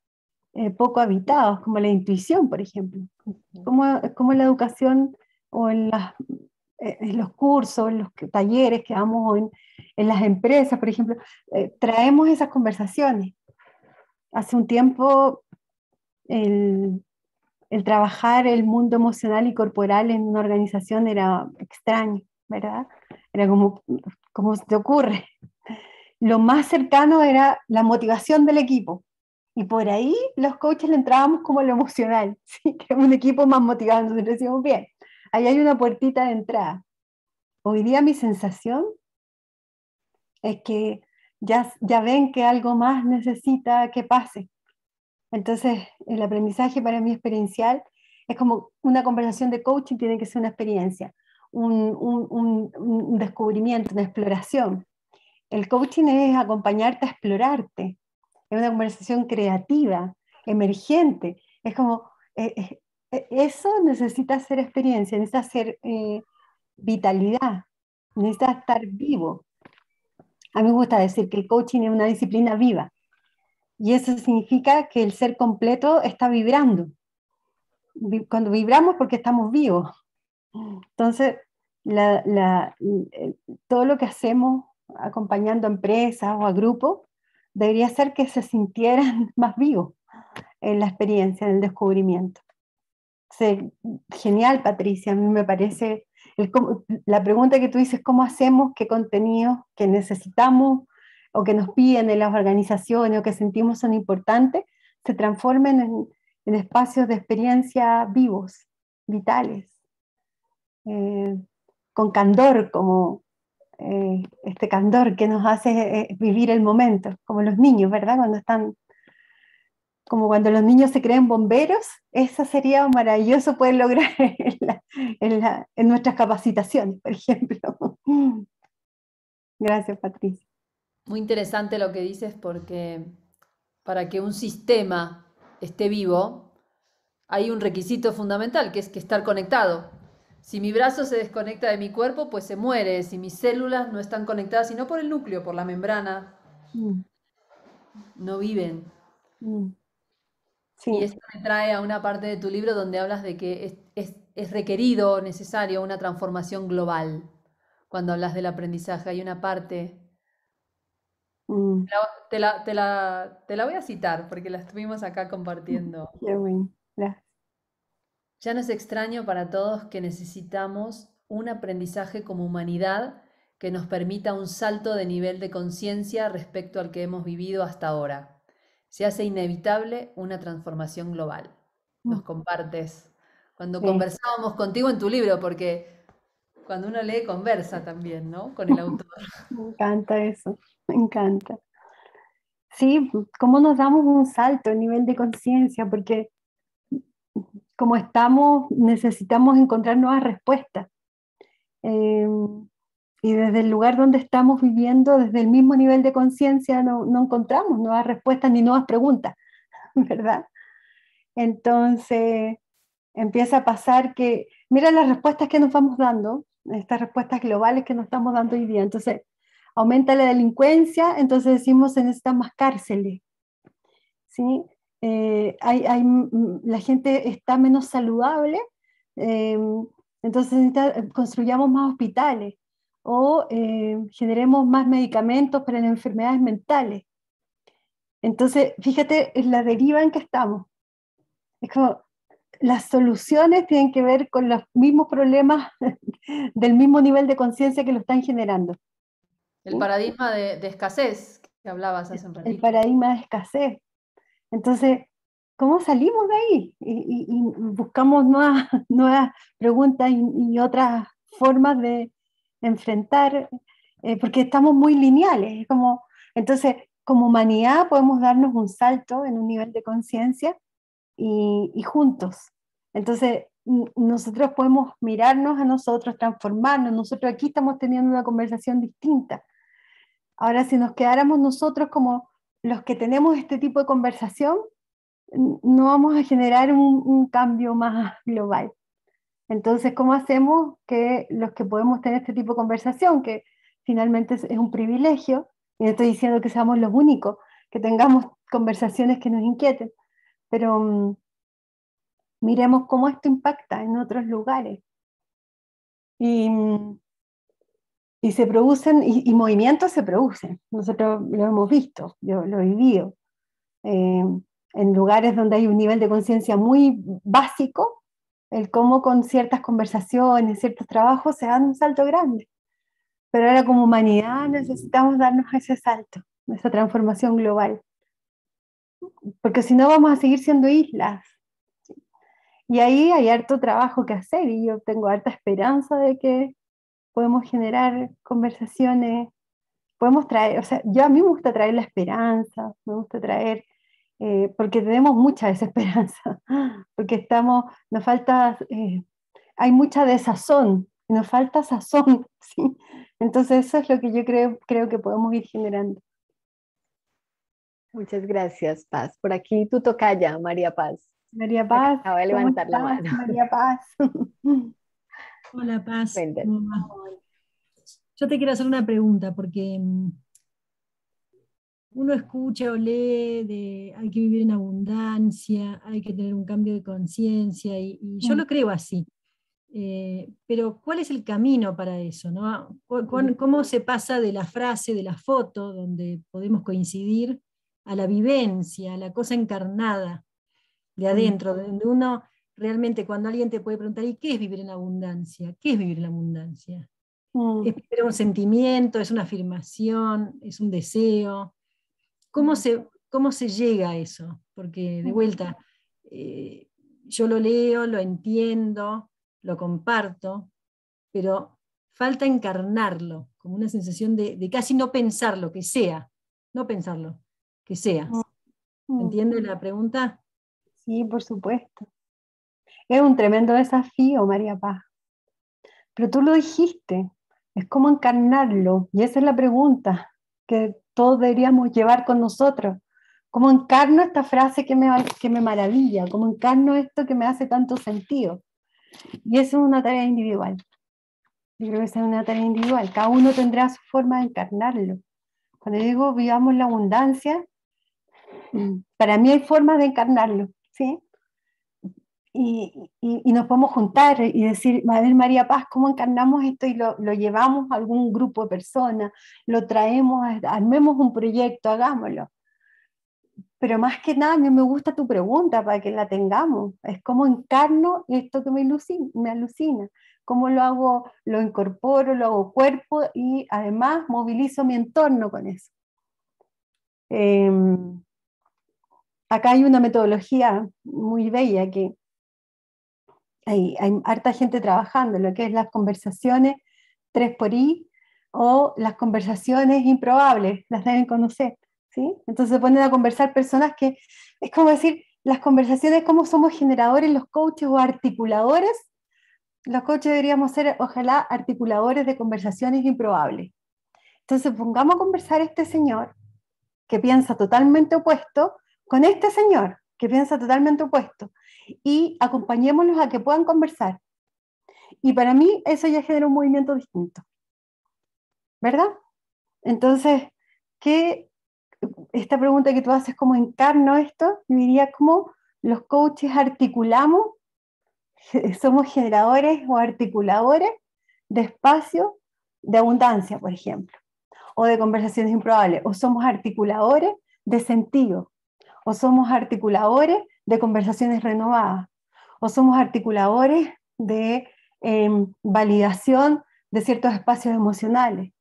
poco habitados, como la intuición, por ejemplo. Como la educación o en los cursos, en los talleres que damos o en las empresas, por ejemplo, traemos esas conversaciones. Hace un tiempo el trabajar el mundo emocional y corporal en una organización era extraño, ¿verdad? Era como se te ocurre. Lo más cercano era la motivación del equipo. Y por ahí los coaches le entrábamos como lo emocional, ¿sí? Que es un equipo más motivado. Entonces decíamos, bien, ahí hay una puertita de entrada. Hoy día mi sensación es que ya ven que algo más necesita que pase. Entonces, el aprendizaje para mí experiencial es como una conversación de coaching, tiene que ser una experiencia, un descubrimiento, una exploración. El coaching es acompañarte a explorarte, es una conversación creativa, emergente. Es como, eso necesita ser experiencia, necesita ser vitalidad, necesita estar vivo. A mí me gusta decir que el coaching es una disciplina viva. Y eso significa que el ser completo está vibrando. Cuando vibramos porque estamos vivos. Entonces, todo lo que hacemos acompañando a empresas o a grupos debería ser que se sintieran más vivos en la experiencia, en el descubrimiento. Sí, genial, Patricia. A mí me parece, la pregunta que tú dices, ¿cómo hacemos que contenidos que necesitamos o que nos piden en las organizaciones o que sentimos son importantes, se transformen en espacios de experiencia vivos, vitales, eh, con candor, como este candor que nos hace vivir el momento, como los niños, ¿verdad? Como cuando los niños se creen bomberos, eso sería maravilloso poder lograr en nuestras capacitaciones, por ejemplo. Gracias, Patricia. Muy interesante lo que dices porque para que un sistema esté vivo hay un requisito fundamental que es que estar conectado. Si mi brazo se desconecta de mi cuerpo, pues se muere. Si mis células no están conectadas, sino por el núcleo, por la membrana, Mm, no viven. mm. Y Sí, esto me trae a una parte de tu libro donde hablas de que es requerido, necesario, una transformación global. Cuando hablas del aprendizaje, hay una parte. mm, Te la voy a citar porque la estuvimos acá compartiendo. qué bueno. Gracias. Ya no es extraño para todos que necesitamos un aprendizaje como humanidad que nos permita un salto de nivel de conciencia respecto al que hemos vivido hasta ahora. Se hace inevitable una transformación global. Nos Mm, compartes. Cuando sí, conversábamos contigo en tu libro, porque cuando uno lee, conversa también, ¿no? Con el autor. me encanta eso, me encanta. Sí, cómo nos damos un salto en nivel de conciencia, porque como estamos, necesitamos encontrar nuevas respuestas. Eh, y desde el lugar donde estamos viviendo, desde el mismo nivel de conciencia, no encontramos nuevas respuestas ni nuevas preguntas, ¿verdad? Entonces empieza a pasar que, mira las respuestas que nos vamos dando, estas respuestas globales que nos estamos dando hoy día. Entonces, aumenta la delincuencia, entonces decimos se necesitan más cárceles, ¿sí? La gente está menos saludable, eh, entonces construyamos más hospitales o generemos más medicamentos para las enfermedades mentales. Entonces, fíjate en la deriva en que estamos. Es como las soluciones tienen que ver con los mismos problemas del mismo nivel de conciencia que lo están generando. El ¿Sí? paradigma de escasez que hablabas hace un El ratito. paradigma de escasez. Entonces, ¿cómo salimos de ahí? Y buscamos nuevas preguntas y otras formas de enfrentar, porque estamos muy lineales. Entonces, como humanidad podemos darnos un salto en un nivel de conciencia y juntos. Entonces, nosotros podemos mirarnos a nosotros, transformarnos. Nosotros aquí estamos teniendo una conversación distinta. Ahora, si nos quedáramos nosotros como los que tenemos este tipo de conversación, no vamos a generar un cambio más global. Entonces, ¿cómo hacemos que los que podemos tener este tipo de conversación, que finalmente es un privilegio, y no estoy diciendo que seamos los únicos, que tengamos conversaciones que nos inquieten, pero miremos cómo esto impacta en otros lugares? Y, y se producen, y movimientos se producen. Nosotros lo hemos visto, yo lo he vivido. En lugares donde hay un nivel de conciencia muy básico, el cómo con ciertas conversaciones, ciertos trabajos se dan un salto grande. Pero ahora como humanidad necesitamos darnos ese salto, esa transformación global. Porque si no vamos a seguir siendo islas. Y ahí hay harto trabajo que hacer y yo tengo harta esperanza de que podemos generar conversaciones, podemos traer, o sea, a mí me gusta traer la esperanza, me gusta traer, porque tenemos mucha desesperanza, porque nos falta, hay mucha desazón, nos falta sazón, ¿sí? Entonces eso es lo que yo creo que podemos ir generando. Muchas gracias, Paz. Por aquí tu tocaya, María Paz. María Paz, acaba de ¿cómo levantar la estás, mano. María Paz? Hola, Paz. Cuéntanos. ¿Cómo va? Yo te quiero hacer una pregunta, porque uno escucha o lee de hay que vivir en abundancia, hay que tener un cambio de conciencia, y yo lo creo así. Pero ¿cuál es el camino para eso, no? ¿Cómo se pasa de la frase, de la foto, donde podemos coincidir, a la vivencia, a la cosa encarnada de adentro, donde uno realmente, cuando alguien te puede preguntar, ¿y qué es vivir en abundancia? ¿Qué es vivir en abundancia? ¿Es un sentimiento, es una afirmación, es un deseo? ¿Cómo se llega a eso? Porque de vuelta, yo lo leo, lo entiendo, lo comparto, pero falta encarnarlo, como una sensación de casi no pensarlo, que sea, no pensarlo, que sea. ¿Entiende la pregunta? Sí, por supuesto. Es un tremendo desafío, María Paz. Pero tú lo dijiste, es como encarnarlo, y esa es la pregunta que todos deberíamos llevar con nosotros. ¿Cómo encarno esta frase que me maravilla? ¿Cómo encarno esto que me hace tanto sentido? Y eso es una tarea individual. Yo creo que esa es una tarea individual. Cada uno tendrá su forma de encarnarlo. Cuando digo vivamos la abundancia, para mí hay formas de encarnarlo, ¿sí? Y nos podemos juntar y decir, a ver, María Paz, ¿cómo encarnamos esto? Y lo llevamos a algún grupo de personas, lo traemos, armemos un proyecto, hagámoslo. Pero más que nada, a mí me gusta tu pregunta para que la tengamos. Es cómo encarno esto que me alucina. Cómo lo hago, lo incorporo, lo hago cuerpo y además movilizo mi entorno con eso. Acá hay una metodología muy bella que hay harta gente trabajando, lo que es las conversaciones 3xI o las conversaciones improbables, las deben conocer, ¿sí? Entonces se ponen a conversar personas que, es como decir, las conversaciones, cómo somos generadores los coaches o articuladores. Los coaches deberíamos ser, ojalá, articuladores de conversaciones improbables. Entonces pongamos a conversar a este señor que piensa totalmente opuesto con este señor que piensa totalmente opuesto, y acompañémoslos a que puedan conversar. Y para mí eso ya genera un movimiento distinto, ¿verdad? Entonces, esta pregunta que tú haces, ¿cómo encarno esto? Yo diría, ¿cómo los coaches articulamos? Somos generadores o articuladores de espacio de abundancia, por ejemplo, o de conversaciones improbables, o somos articuladores de sentido, o somos articuladores de conversaciones renovadas, o somos articuladores de validación de ciertos espacios emocionales,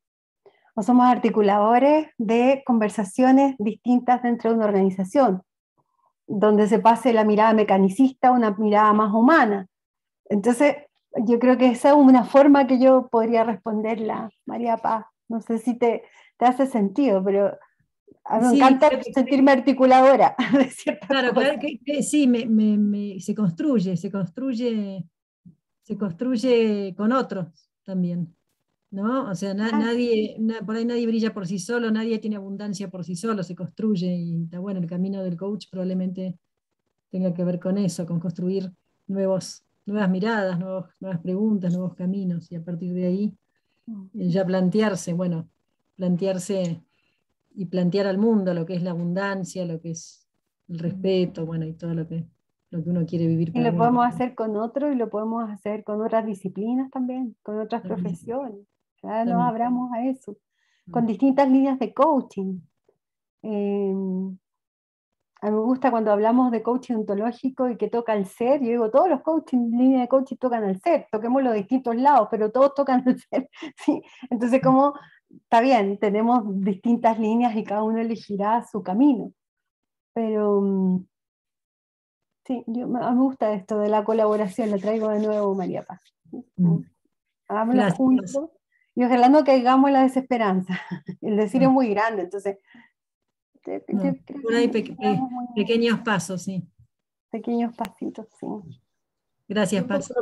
o somos articuladores de conversaciones distintas dentro de una organización, donde se pase la mirada mecanicista a una mirada más humana. Entonces, yo creo que esa es una forma que yo podría responderla, María Paz. No sé si te hace sentido, pero a mí me encanta sentirme articuladora de ciertas cosas. Claro, que sí, se construye se construye con otros también, ¿no? O sea, por ahí nadie brilla por sí solo, nadie tiene abundancia por sí solo, se construye y está bueno, el camino del coach probablemente tenga que ver con eso, con construir nuevas miradas, nuevas preguntas, nuevos caminos, y a partir de ahí ya plantearse y plantear al mundo lo que es la abundancia, lo que es el respeto, bueno, y todo lo que uno quiere vivir Y para lo uno. podemos hacer con otro y lo podemos hacer con otras disciplinas también, con otras También, profesiones. Ya nos también. abramos a eso, con distintas líneas de coaching. A mí me gusta cuando hablamos de coaching ontológico y que toca el ser, yo digo, todos los coaching, líneas de coaching tocan el ser, toquemos los distintos lados, pero todos tocan el ser. ¿Sí? Entonces, como está bien, tenemos distintas líneas y cada uno elegirá su camino. Pero sí, a mí me gusta esto de la colaboración, lo traigo de nuevo, María Paz. Hagámoslo Gracias. juntos y ojalá no caigamos en la desesperanza. El decir es muy grande, entonces yo creo Por ahí que vamos muy pequeños pasos, sí. pequeños pasitos, sí. Gracias, Un poco Paz.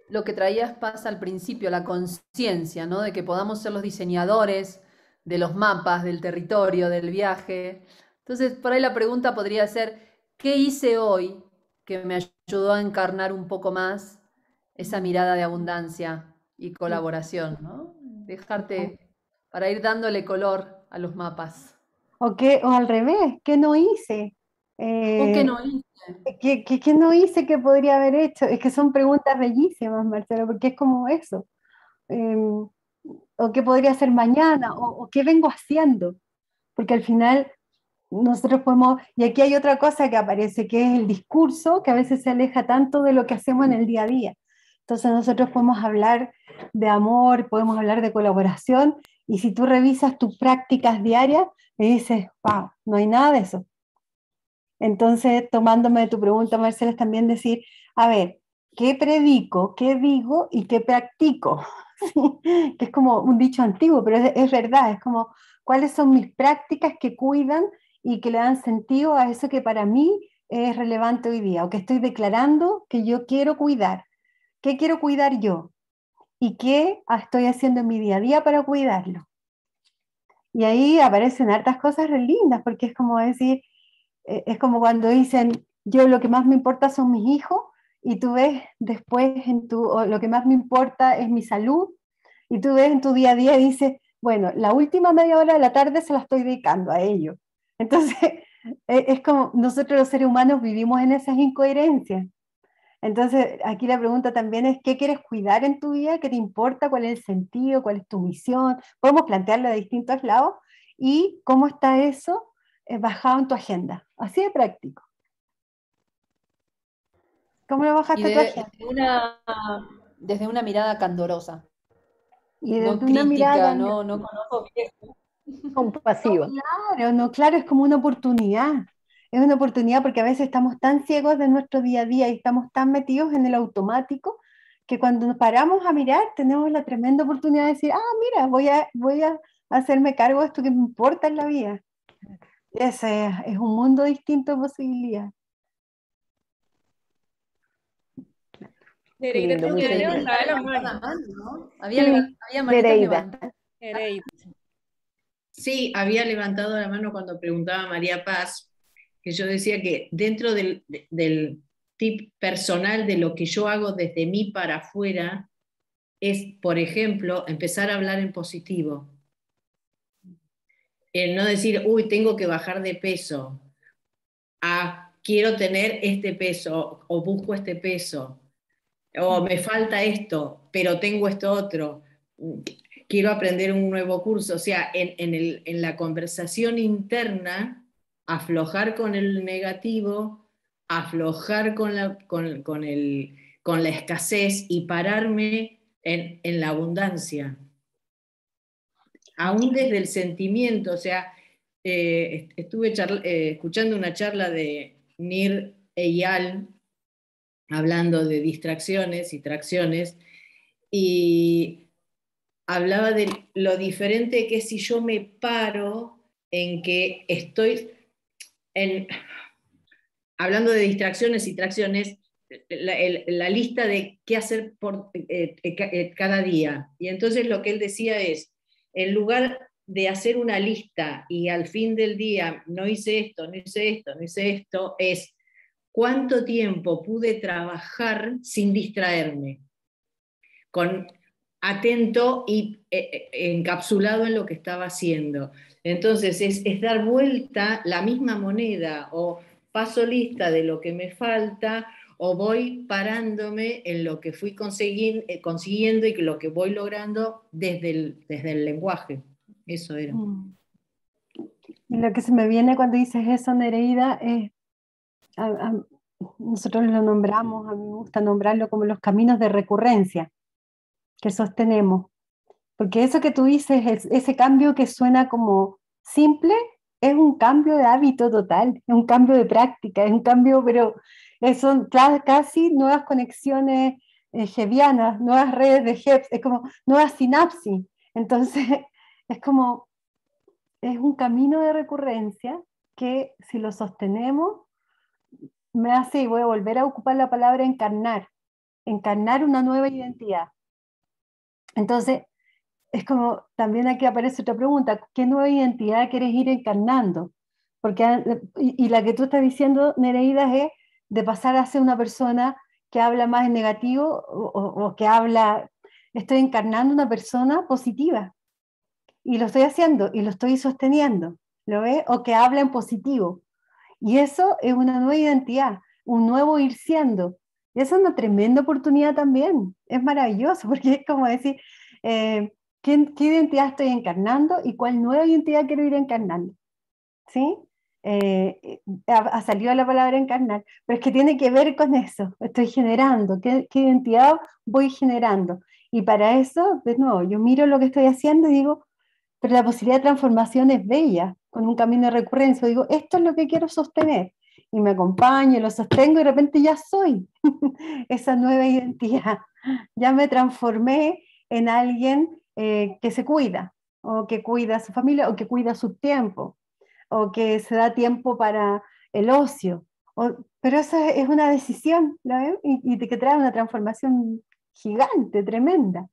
lo que traías, Paz, al principio, la conciencia, ¿no? De que podamos ser los diseñadores de los mapas, del territorio, del viaje. Entonces, por ahí la pregunta podría ser, ¿qué hice hoy que me ayudó a encarnar un poco más esa mirada de abundancia y colaboración, ¿no? Dejarte para ir dándole color a los mapas. O al revés, ¿qué no hice? ¿O qué Eh, no hice? ¿qué no hice que podría haber hecho? Es que son preguntas bellísimas, Marcelo, porque es como eso. O qué podría hacer mañana, o qué vengo haciendo. Porque al final nosotros podemos, y aquí hay otra cosa que aparece, que es el discurso, que a veces se aleja tanto de lo que hacemos en el día a día. Entonces nosotros podemos hablar de amor, podemos hablar de colaboración, y si tú revisas tus prácticas diarias, me dices, wow, no hay nada de eso. Entonces, tomándome de tu pregunta, Marcela, es también decir, a ver, ¿qué predico, qué digo y qué practico? Que es como un dicho antiguo, pero es verdad, es como, ¿cuáles son mis prácticas que cuidan y que le dan sentido a eso que para mí es relevante hoy día, o que estoy declarando que yo quiero cuidar? ¿Qué quiero cuidar yo? ¿Y qué estoy haciendo en mi día a día para cuidarlo? Y ahí aparecen hartas cosas re lindas, porque es como decir, es como cuando dicen, yo lo que más me importa son mis hijos, y tú ves después o lo que más me importa es mi salud, y tú ves en tu día a día y dices, bueno, la última media hora de la tarde se la estoy dedicando a ello. Entonces, es como nosotros los seres humanos vivimos en esas incoherencias. Entonces, aquí la pregunta también es, ¿qué quieres cuidar en tu vida? ¿Qué te importa? ¿Cuál es el sentido? ¿Cuál es tu misión? Podemos plantearlo de distintos lados. ¿Y cómo está eso bajado en tu agenda? Así de práctico. ¿Cómo lo Y bajaste a tu agenda? desde una mirada candorosa, Y no desde una mirada crítica, también. no conozco viejo. compasiva. Claro, no, claro, es como una oportunidad. Es una oportunidad porque a veces estamos tan ciegos de nuestro día a día y estamos tan metidos en el automático que cuando nos paramos a mirar tenemos la tremenda oportunidad de decir, ah, mira, voy a hacerme cargo de esto que me importa en la vida. Ese es un mundo distinto de posibilidades. Qué Nereida lindo, tenía muchas levantada gracias. la Levantada mano. la mano, ¿no? Sí, Había manitas Nereida. levantadas. Nereida. Sí, había levantado la mano cuando preguntaba María Paz, que yo decía que dentro del tip personal de lo que yo hago desde mí para afuera es, por ejemplo, empezar a hablar en positivo. El no decir, uy, tengo que bajar de peso, quiero tener este peso o busco este peso, o me falta esto, pero tengo esto otro, quiero aprender un nuevo curso. O sea, en la conversación interna, aflojar con el negativo, aflojar con la escasez y pararme en la abundancia. Aún desde el sentimiento, o sea, estuve escuchando una charla de Nir Eyal, hablando de distracciones y tracciones, y hablaba de lo diferente que es si yo me paro en que estoy hablando de distracciones y tracciones, la lista de qué hacer por cada día. Y entonces lo que él decía es, en lugar de hacer una lista y al fin del día no hice esto, no hice esto, no hice esto, es cuánto tiempo pude trabajar sin distraerme, con atento y encapsulado en lo que estaba haciendo. Entonces es dar vuelta la misma moneda, o paso lista de lo que me falta, o voy parándome en lo que fui consiguiendo y lo que voy logrando desde el lenguaje. Eso era. Y lo que se me viene cuando dices eso, Nereida, es, nosotros lo nombramos, a mí me gusta nombrarlo como los caminos de recurrencia que sostenemos. Porque eso que tú dices, ese cambio que suena como simple, es un cambio de hábito total, es un cambio de práctica, es un cambio, pero son casi nuevas conexiones hebbianas, nuevas redes de Hebb, es como nuevas sinapsis. Entonces, es como, es un camino de recurrencia que si lo sostenemos, me hace, y voy a volver a ocupar la palabra encarnar una nueva identidad. Entonces, es como, también aquí aparece otra pregunta, ¿qué nueva identidad quieres ir encarnando? Porque, y la que tú estás diciendo, Nereida, es de pasar a ser una persona que habla más en negativo o que habla, estoy encarnando una persona positiva. Y lo estoy haciendo y lo estoy sosteniendo, ¿lo ves? O que habla en positivo. Y eso es una nueva identidad, un nuevo ir siendo. Y esa es una tremenda oportunidad también. Es maravilloso porque es como decir, ¿qué identidad estoy encarnando y cuál nueva identidad quiero ir encarnando? ¿Sí? Ha salido la palabra encarnar, pero es que tiene que ver con eso. Estoy generando, ¿qué identidad voy generando? Y para eso, de nuevo, yo miro lo que estoy haciendo y digo, pero la posibilidad de transformación es bella, con un camino de recurrencia. Digo, esto es lo que quiero sostener. Y me acompaño, lo sostengo y de repente ya soy esa nueva identidad. Ya me transformé en alguien que se cuida, o que cuida a su familia, o que cuida su tiempo, o que se da tiempo para el ocio. Pero eso es una decisión, ¿no? Y que trae una transformación gigante, tremenda.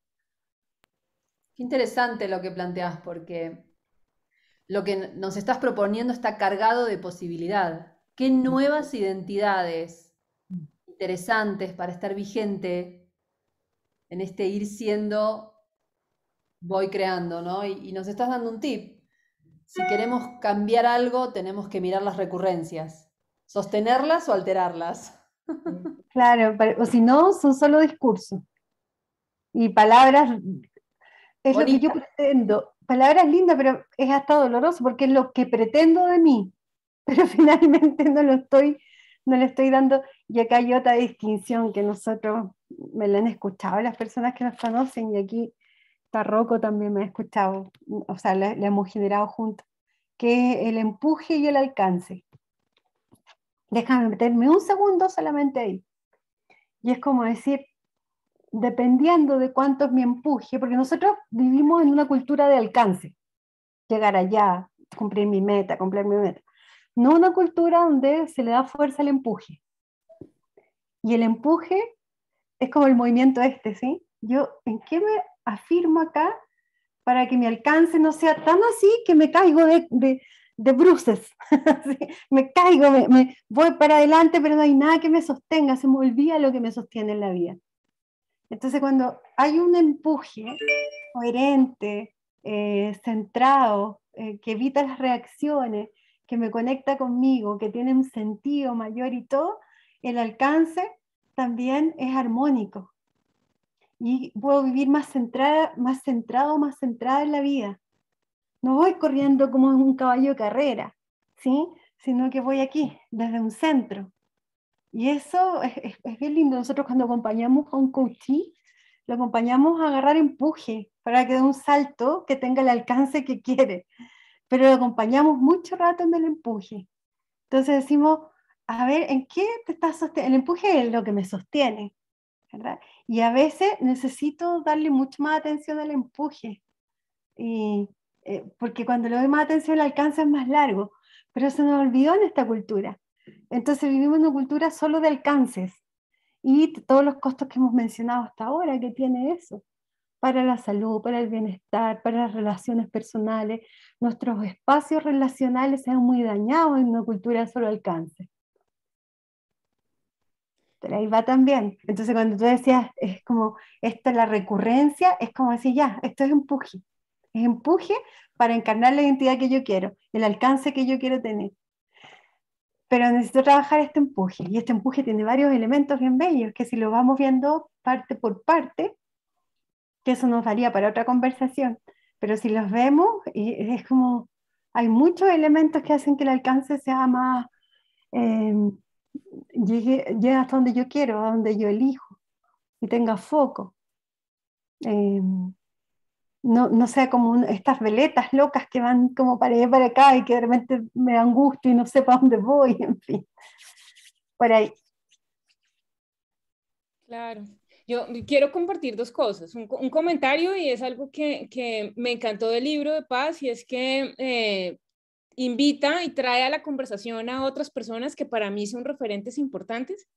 Qué interesante lo que planteas, porque lo que nos estás proponiendo está cargado de posibilidad. ¿Qué nuevas identidades interesantes para estar vigente en este ir siendo, voy creando, ¿no? Y nos estás dando un tip. Si queremos cambiar algo, tenemos que mirar las recurrencias, sostenerlas o alterarlas. Claro, o si no, son solo discursos. Y palabras, es lo que yo pretendo. Palabras lindas, pero es hasta doloroso porque es lo que pretendo de mí. Pero finalmente no le estoy dando. Y acá hay otra distinción que nosotros me la han escuchado las personas que nos conocen, y aquí Tarroco también me ha escuchado, o sea, le hemos generado juntos, que es el empuje y el alcance. Déjame meterme un segundo solamente ahí. Y es como decir, dependiendo de cuánto es mi empuje, porque nosotros vivimos en una cultura de alcance, llegar allá, cumplir mi meta, no una cultura donde se le da fuerza al empuje. Y el empuje es como el movimiento ¿sí? Yo, ¿en qué me afirmo acá para que mi alcance no sea tan así que me caigo de bruces? ¿Sí? Me caigo, me voy para adelante, pero no hay nada que me sostenga, se me olvida lo que me sostiene en la vida. Entonces, cuando hay un empuje coherente, centrado, que evita las reacciones, que me conecta conmigo, que tiene un sentido mayor y todo, el alcance también es armónico. Y puedo vivir más centrado, más centrada en la vida. No voy corriendo como un caballo de carrera, ¿sí? Sino que voy aquí, desde un centro. Y eso es bien lindo. Nosotros cuando acompañamos a un coachee, lo acompañamos a agarrar empuje para que dé un salto que tenga el alcance que quiere. Pero lo acompañamos mucho rato en el empuje. Entonces decimos, a ver, ¿en qué te estás sosteniendo? El empuje es lo que me sostiene, ¿verdad? Y a veces necesito darle mucho más atención al empuje. Porque cuando le doy más atención el alcance es más largo. Pero se nos olvidó en esta cultura. Entonces vivimos en una cultura solo de alcances. y todos los costos que hemos mencionado hasta ahora que tiene eso, para la salud, para el bienestar, para las relaciones personales. Nuestros espacios relacionales se han muy dañados en una cultura de solo alcance. Pero ahí va también. Entonces cuando tú decías, es como, esta la recurrencia, es como decir, ya, esto es empuje para encarnar la identidad que yo quiero, el alcance que yo quiero tener. Pero necesito trabajar este empuje, y este empuje tiene varios elementos bien bellos, que si lo vamos viendo parte por parte, que eso nos daría para otra conversación, pero si los vemos, es como, hay muchos elementos que hacen que el alcance sea más, eh, llegue hasta donde yo quiero, a donde yo elijo, y tenga foco. Eh, no sea como estas veletas locas que van como para allá y para acá y que de repente me dan gusto y no sé para dónde voy, en fin, por ahí. Claro. Yo quiero compartir dos cosas. Un comentario, y es algo que me encantó del libro de Paz, y es que invita y trae a la conversación a otras personas que para mí son referentes importantes.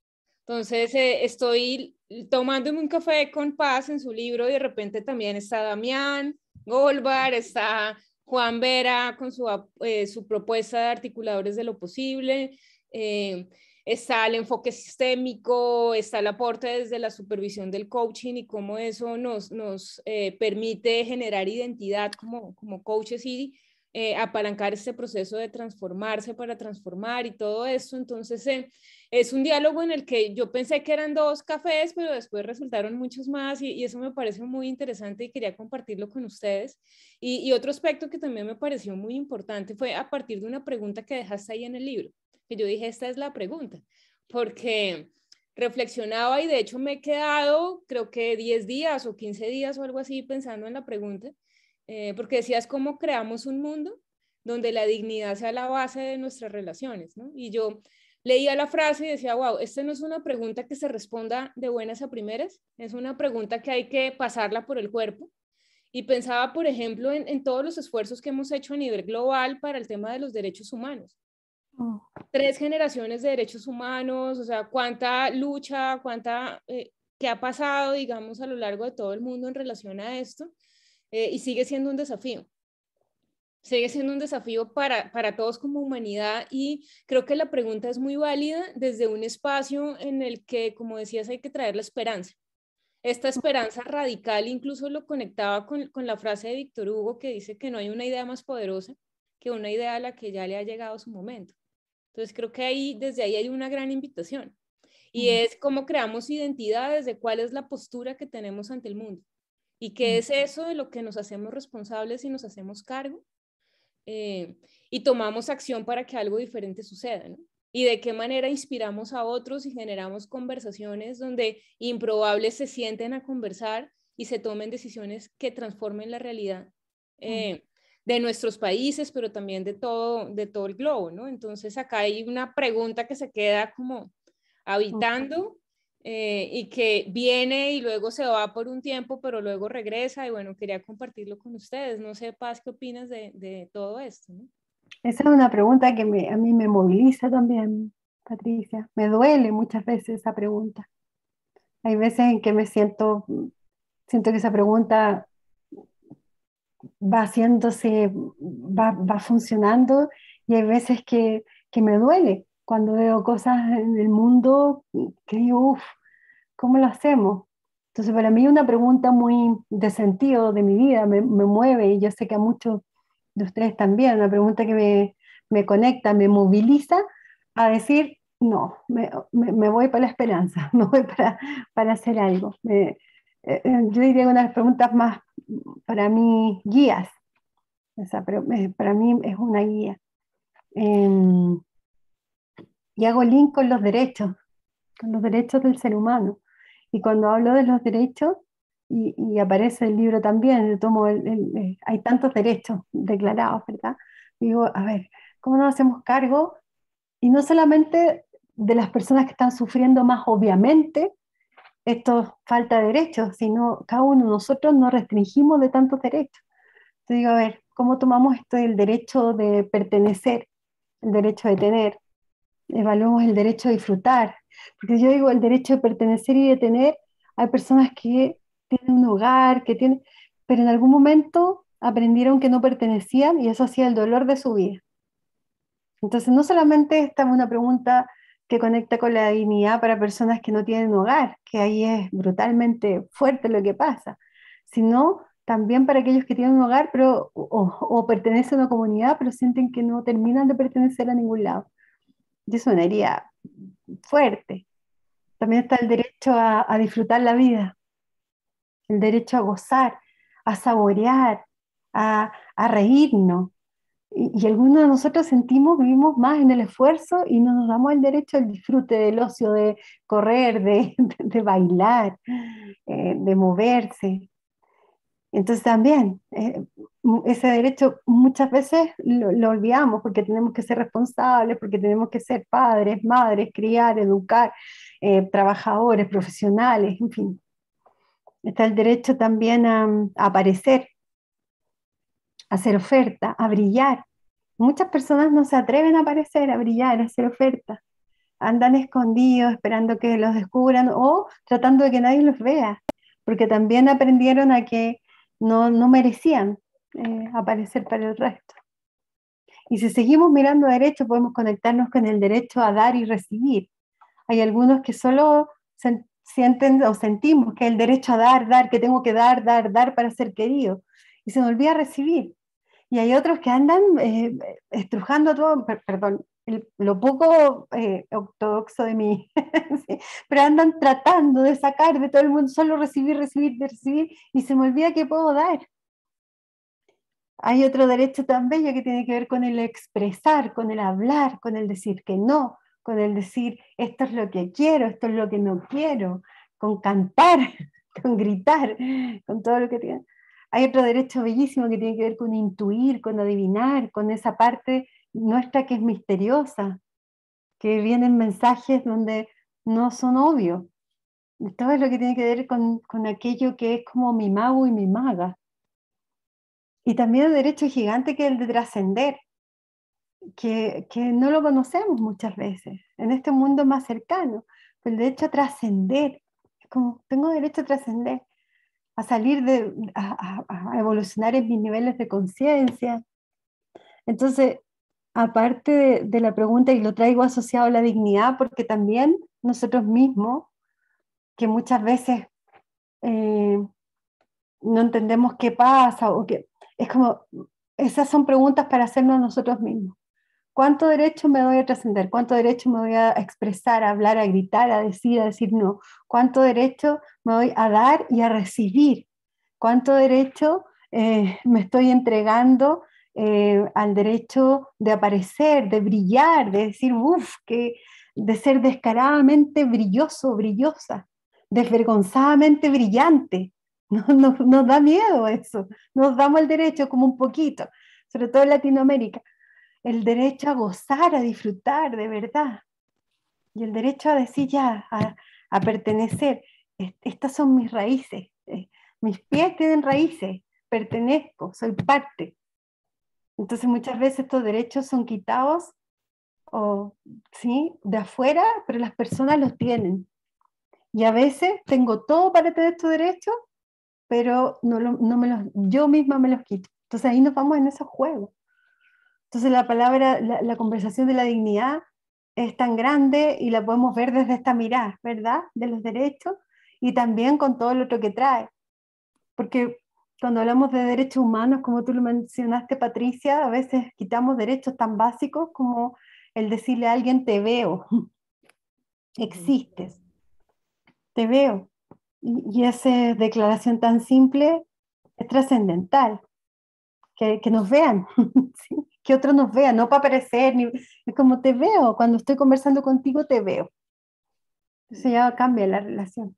Entonces, estoy tomándome un café con Paz en su libro, y de repente también está Damián Golbar, está Juan Vera con su propuesta de articuladores de lo posible, está el enfoque sistémico, está el aporte desde la supervisión del coaching y cómo eso nos permite generar identidad como coaches y apalancar este proceso de transformarse para transformar y todo eso. Entonces, es un diálogo en el que yo pensé que eran dos cafés, pero después resultaron muchos más, y eso me parece muy interesante y quería compartirlo con ustedes. Y otro aspecto que también me pareció muy importante fue a partir de una pregunta que dejaste ahí en el libro, que yo dije, esta es la pregunta, porque reflexionaba y de hecho me he quedado, creo que 10 días o 15 días o algo así pensando en la pregunta, porque decías cómo creamos un mundo donde la dignidad sea la base de nuestras relaciones, ¿no? Y yo leía la frase y decía, wow, esta no es una pregunta que se responda de buenas a primeras, es una pregunta que hay que pasarla por el cuerpo. Y pensaba, por ejemplo, en todos los esfuerzos que hemos hecho a nivel global para el tema de los derechos humanos. 3 generaciones de derechos humanos, o sea, cuánta lucha, qué ha pasado, digamos, a lo largo de todo el mundo en relación a esto, y sigue siendo un desafío. Sigue siendo un desafío para todos como humanidad, y creo que la pregunta es muy válida desde un espacio en el que, como decías, hay que traer la esperanza. Esta esperanza radical incluso lo conectaba con la frase de Víctor Hugo, que dice que no hay una idea más poderosa que una idea a la que ya le ha llegado su momento. Entonces creo que desde ahí hay una gran invitación, y es cómo creamos identidad desde cuál es la postura que tenemos ante el mundo, y qué es eso de lo que nos hacemos responsables y nos hacemos cargo, y tomamos acción para que algo diferente suceda, ¿no? Y de qué manera inspiramos a otros y generamos conversaciones donde improbables se sienten a conversar y se tomen decisiones que transformen la realidad de nuestros países, pero también de todo el globo, ¿no? Entonces acá hay una pregunta que se queda como habitando, y que viene y luego se va por un tiempo, pero luego regresa, y bueno, quería compartirlo con ustedes. No sé, Paz, ¿qué opinas de todo esto, ¿no? Esa es una pregunta que a mí me moviliza también, Patricia. Me duele muchas veces esa pregunta. Hay veces en que siento que esa pregunta va funcionando, y hay veces que me duele cuando veo cosas en el mundo que digo, uff, ¿cómo lo hacemos? Entonces para mí una pregunta muy de sentido de mi vida, me mueve, y yo sé que a muchos de ustedes también, una pregunta que me conecta, me moviliza a decir, no, me voy para la esperanza, me voy para hacer algo. Yo diría que una de las preguntas más, para mí, guías. Pero para mí es una guía. Em, y hago link con los derechos del ser humano. Y cuando hablo de los derechos, y aparece el libro también, yo tomo hay tantos derechos declarados, ¿verdad? Digo, a ver, ¿cómo nos hacemos cargo? Y no solamente de las personas que están sufriendo más, obviamente, esto falta de derechos, sino cada uno de nosotros nos restringimos de tantos derechos. Entonces digo, a ver, ¿cómo tomamos esto del derecho de pertenecer, el derecho de tener, evaluemos el derecho a disfrutar, porque yo digo el derecho de pertenecer y de tener, hay personas que tienen un hogar, pero en algún momento aprendieron que no pertenecían y eso hacía el dolor de su vida. Entonces no solamente esta es una pregunta que conecta con la dignidad para personas que no tienen hogar, que ahí es brutalmente fuerte lo que pasa, sino también para aquellos que tienen un hogar o pertenecen a una comunidad, pero sienten que no terminan de pertenecer a ningún lado. Y es una herida fuerte. También está el derecho a disfrutar la vida, el derecho a gozar, a saborear, a reírnos. Y algunos de nosotros vivimos más en el esfuerzo y no nos damos el derecho al disfrute del ocio, de correr, de bailar, de moverse. Entonces también ese derecho muchas veces lo olvidamos porque tenemos que ser responsables, porque tenemos que ser padres, madres, criar, educar, trabajadores, profesionales, en fin. Está el derecho también a aparecer, a hacer oferta, a brillar. Muchas personas no se atreven a aparecer, a brillar, a hacer oferta. Andan escondidos esperando que los descubran o tratando de que nadie los vea, porque también aprendieron a que no merecían aparecer para el resto. Y si seguimos mirando derecho, podemos conectarnos con el derecho a dar y recibir. Hay algunos que solo sienten o sentimos que el derecho a dar, que tengo que dar para ser querido. Y se me olvida recibir. Y hay otros que andan estrujando todo, perdón, lo poco ortodoxo de mí, ¿sí? Pero andan tratando de sacar de todo el mundo, solo recibir, y se me olvida que puedo dar. Hay otro derecho tan bello que tiene que ver con el expresar, con el hablar, con el decir que no, con el decir esto es lo que quiero, esto es lo que no quiero, con cantar, con gritar, con todo lo que tiene. Hay otro derecho bellísimo que tiene que ver con intuir, con adivinar, con esa parte nuestra que es misteriosa, que vienen mensajes donde no son obvios. Todo es lo que tiene que ver con aquello que es como mi mago y mi maga. Y también el derecho gigante que es el de trascender, que no lo conocemos muchas veces, en este mundo más cercano, el derecho a trascender, es como tengo derecho a trascender, a salir a evolucionar en mis niveles de conciencia. Entonces, aparte de la pregunta, y lo traigo asociado a la dignidad, porque también nosotros mismos, que muchas veces no entendemos qué pasa, o que es como, esas son preguntas para hacernos nosotros mismos. ¿Cuánto derecho me doy a trascender? ¿Cuánto derecho me voy a expresar, a hablar, a gritar, a decir no? ¿Cuánto derecho me doy a dar y a recibir? ¿Cuánto derecho me estoy entregando al derecho de aparecer, de brillar, de decir, de ser descaradamente brilloso, brillosa, desvergonzadamente brillante? Nos da miedo eso, nos damos el derecho como un poquito, sobre todo en Latinoamérica, el derecho a gozar, a disfrutar de verdad, y el derecho a decir ya, a pertenecer. Estas son mis raíces, mis pies tienen raíces, pertenezco, soy parte. Entonces muchas veces estos derechos son quitados ¿sí? de afuera, pero las personas los tienen. Y a veces tengo todo para tener estos derechos, pero yo misma me los quito. Entonces ahí nos vamos en esos juegos. Entonces la conversación de la dignidad es tan grande y la podemos ver desde esta mirada, ¿verdad? De los derechos y también con todo lo otro que trae. Porque cuando hablamos de derechos humanos, como tú lo mencionaste, Patricia, a veces quitamos derechos tan básicos como el decirle a alguien te veo, existes, te veo. Y esa declaración tan simple es trascendental, que nos vean, ¿sí? Que otros nos vean, no para aparecer, es como te veo, cuando estoy conversando contigo te veo. Eso ya cambia la relación.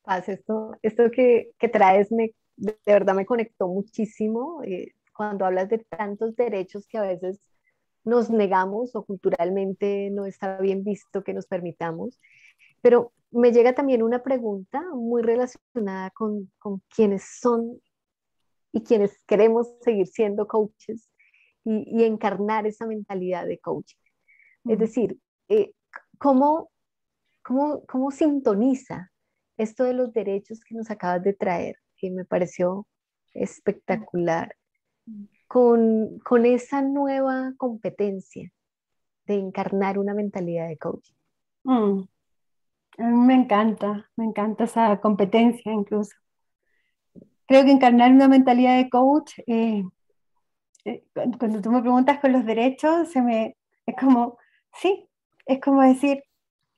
Paz, esto que traes de verdad me conectó muchísimo cuando hablas de tantos derechos que a veces nos negamos o culturalmente no está bien visto que nos permitamos. Pero me llega también una pregunta muy relacionada con quienes son y quienes queremos seguir siendo coaches. y encarnar esa mentalidad de coaching. Es Mm. decir, ¿cómo, cómo sintoniza esto de los derechos que nos acabas de traer, que me pareció espectacular, con esa nueva competencia de encarnar una mentalidad de coaching? Mm. A mí me encanta esa competencia incluso. Creo que encarnar una mentalidad de coach, cuando tú me preguntas con los derechos, es como, sí, es como decir,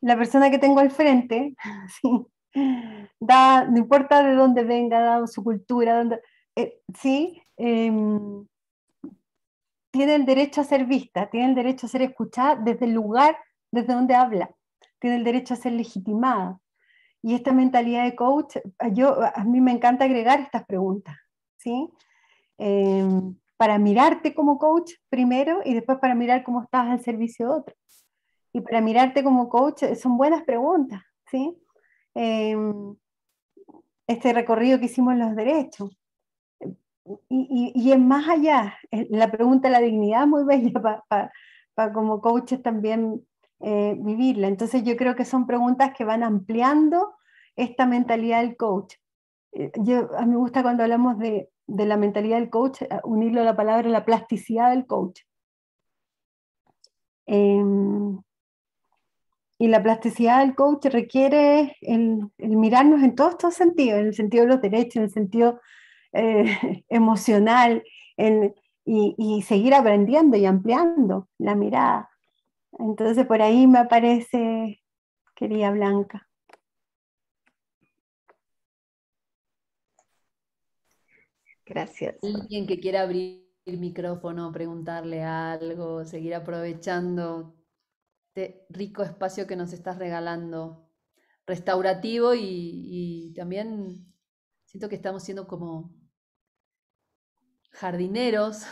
la persona que tengo al frente, sí, no importa de dónde venga, dado su cultura, sí, tiene el derecho a ser vista, tiene el derecho a ser escuchada desde el lugar desde donde habla, tiene el derecho a ser legitimada. Y esta mentalidad de coach, a mí me encanta agregar estas preguntas, ¿sí? Eh, para mirarte como coach primero y después para mirar cómo estás al servicio de otro. Y para mirarte como coach son buenas preguntas, ¿sí? Eh, este recorrido que hicimos en los derechos. Y es más allá, la pregunta de la dignidad muy bella para como coaches también vivirla. Entonces yo creo que son preguntas que van ampliando esta mentalidad del coach. A mí me gusta cuando hablamos de la mentalidad del coach, unirlo a la palabra la plasticidad del coach. Y la plasticidad del coach requiere el mirarnos en todos estos sentidos, en el sentido de los derechos, en el sentido emocional, y seguir aprendiendo y ampliando la mirada. Entonces por ahí me aparece, querida Blanca. Gracias. Alguien que quiera abrir el micrófono, preguntarle algo, seguir aprovechando este rico espacio que nos estás regalando, restaurativo y también siento que estamos siendo como jardineros,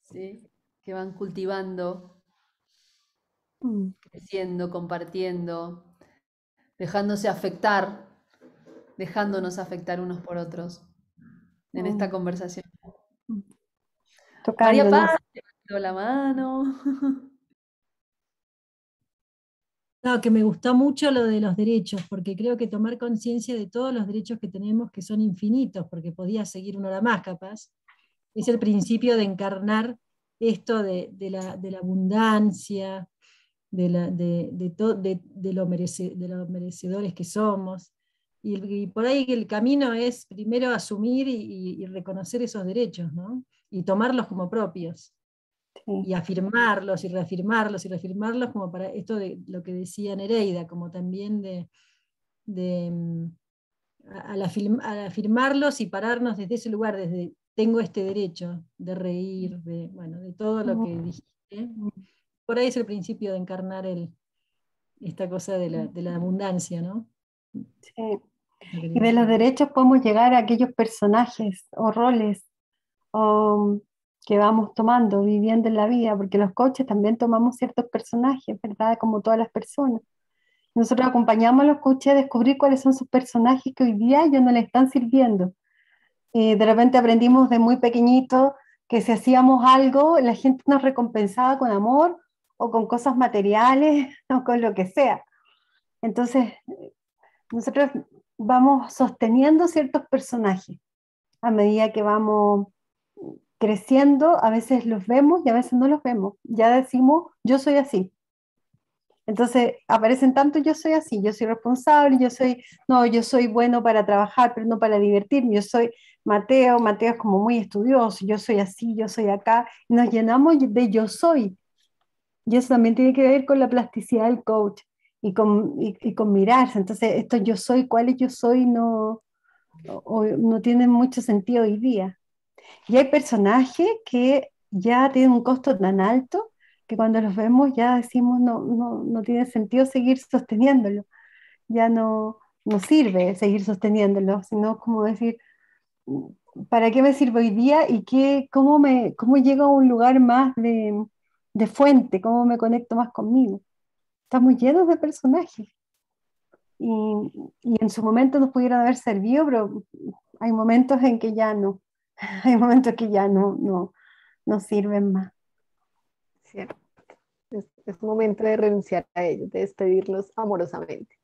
¿sí? Que van cultivando, Mm. creciendo, compartiendo, dejándose afectar, dejándonos afectar unos por otros en esta conversación. María Tocándonos. Paz, te mando la mano. No, que me gustó mucho lo de los derechos, porque creo que tomar conciencia de todos los derechos que tenemos, que son infinitos, porque podía seguir una hora más capaz, es el principio de encarnar esto de la abundancia, de los merecedores que somos. Y por ahí que el camino es primero asumir y reconocer esos derechos, ¿no? Y tomarlos como propios. Sí. Y afirmarlos y reafirmarlos y reafirmarlos, como para esto de lo que decía Nereida, como también al afirmarlos y pararnos desde ese lugar, desde tengo este derecho de reír, bueno, de todo lo que dijiste. Por ahí es el principio de encarnar esta cosa de la abundancia, ¿no? Sí. Y de los derechos podemos llegar a aquellos personajes o roles que vamos tomando, viviendo en la vida, porque los coaches también tomamos ciertos personajes, ¿verdad? Como todas las personas. Nosotros acompañamos a los coaches a descubrir cuáles son sus personajes que hoy día ellos no les están sirviendo. De repente aprendimos de muy pequeñito que si hacíamos algo, la gente nos recompensaba con amor o con cosas materiales o con lo que sea. Entonces, nosotros vamos sosteniendo ciertos personajes a medida que vamos creciendo, a veces los vemos y a veces no los vemos. Ya decimos, yo soy así. Entonces aparecen tanto yo soy así, yo soy responsable, yo soy bueno para trabajar, pero no para divertirme, yo soy Mateo es como muy estudioso, yo soy así, yo soy acá, y nos llenamos de yo soy. Y eso también tiene que ver con la plasticidad del coach y con mirarse. Entonces, esto yo soy, cuáles yo soy, no tienen mucho sentido hoy día. Y hay personajes que ya tienen un costo tan alto que cuando los vemos ya decimos no tiene sentido seguir sosteniéndolo, ya no sirve seguir sosteniéndolo, sino como decir, ¿para qué me sirve hoy día y cómo llego a un lugar más de fuente, cómo me conecto más conmigo? Estamos llenos de personajes y, y en su momento nos pudieran haber servido, pero hay momentos en que ya no, hay momentos que ya no sirven más. ¿Cierto? Es momento de renunciar a ellos, de despedirlos amorosamente.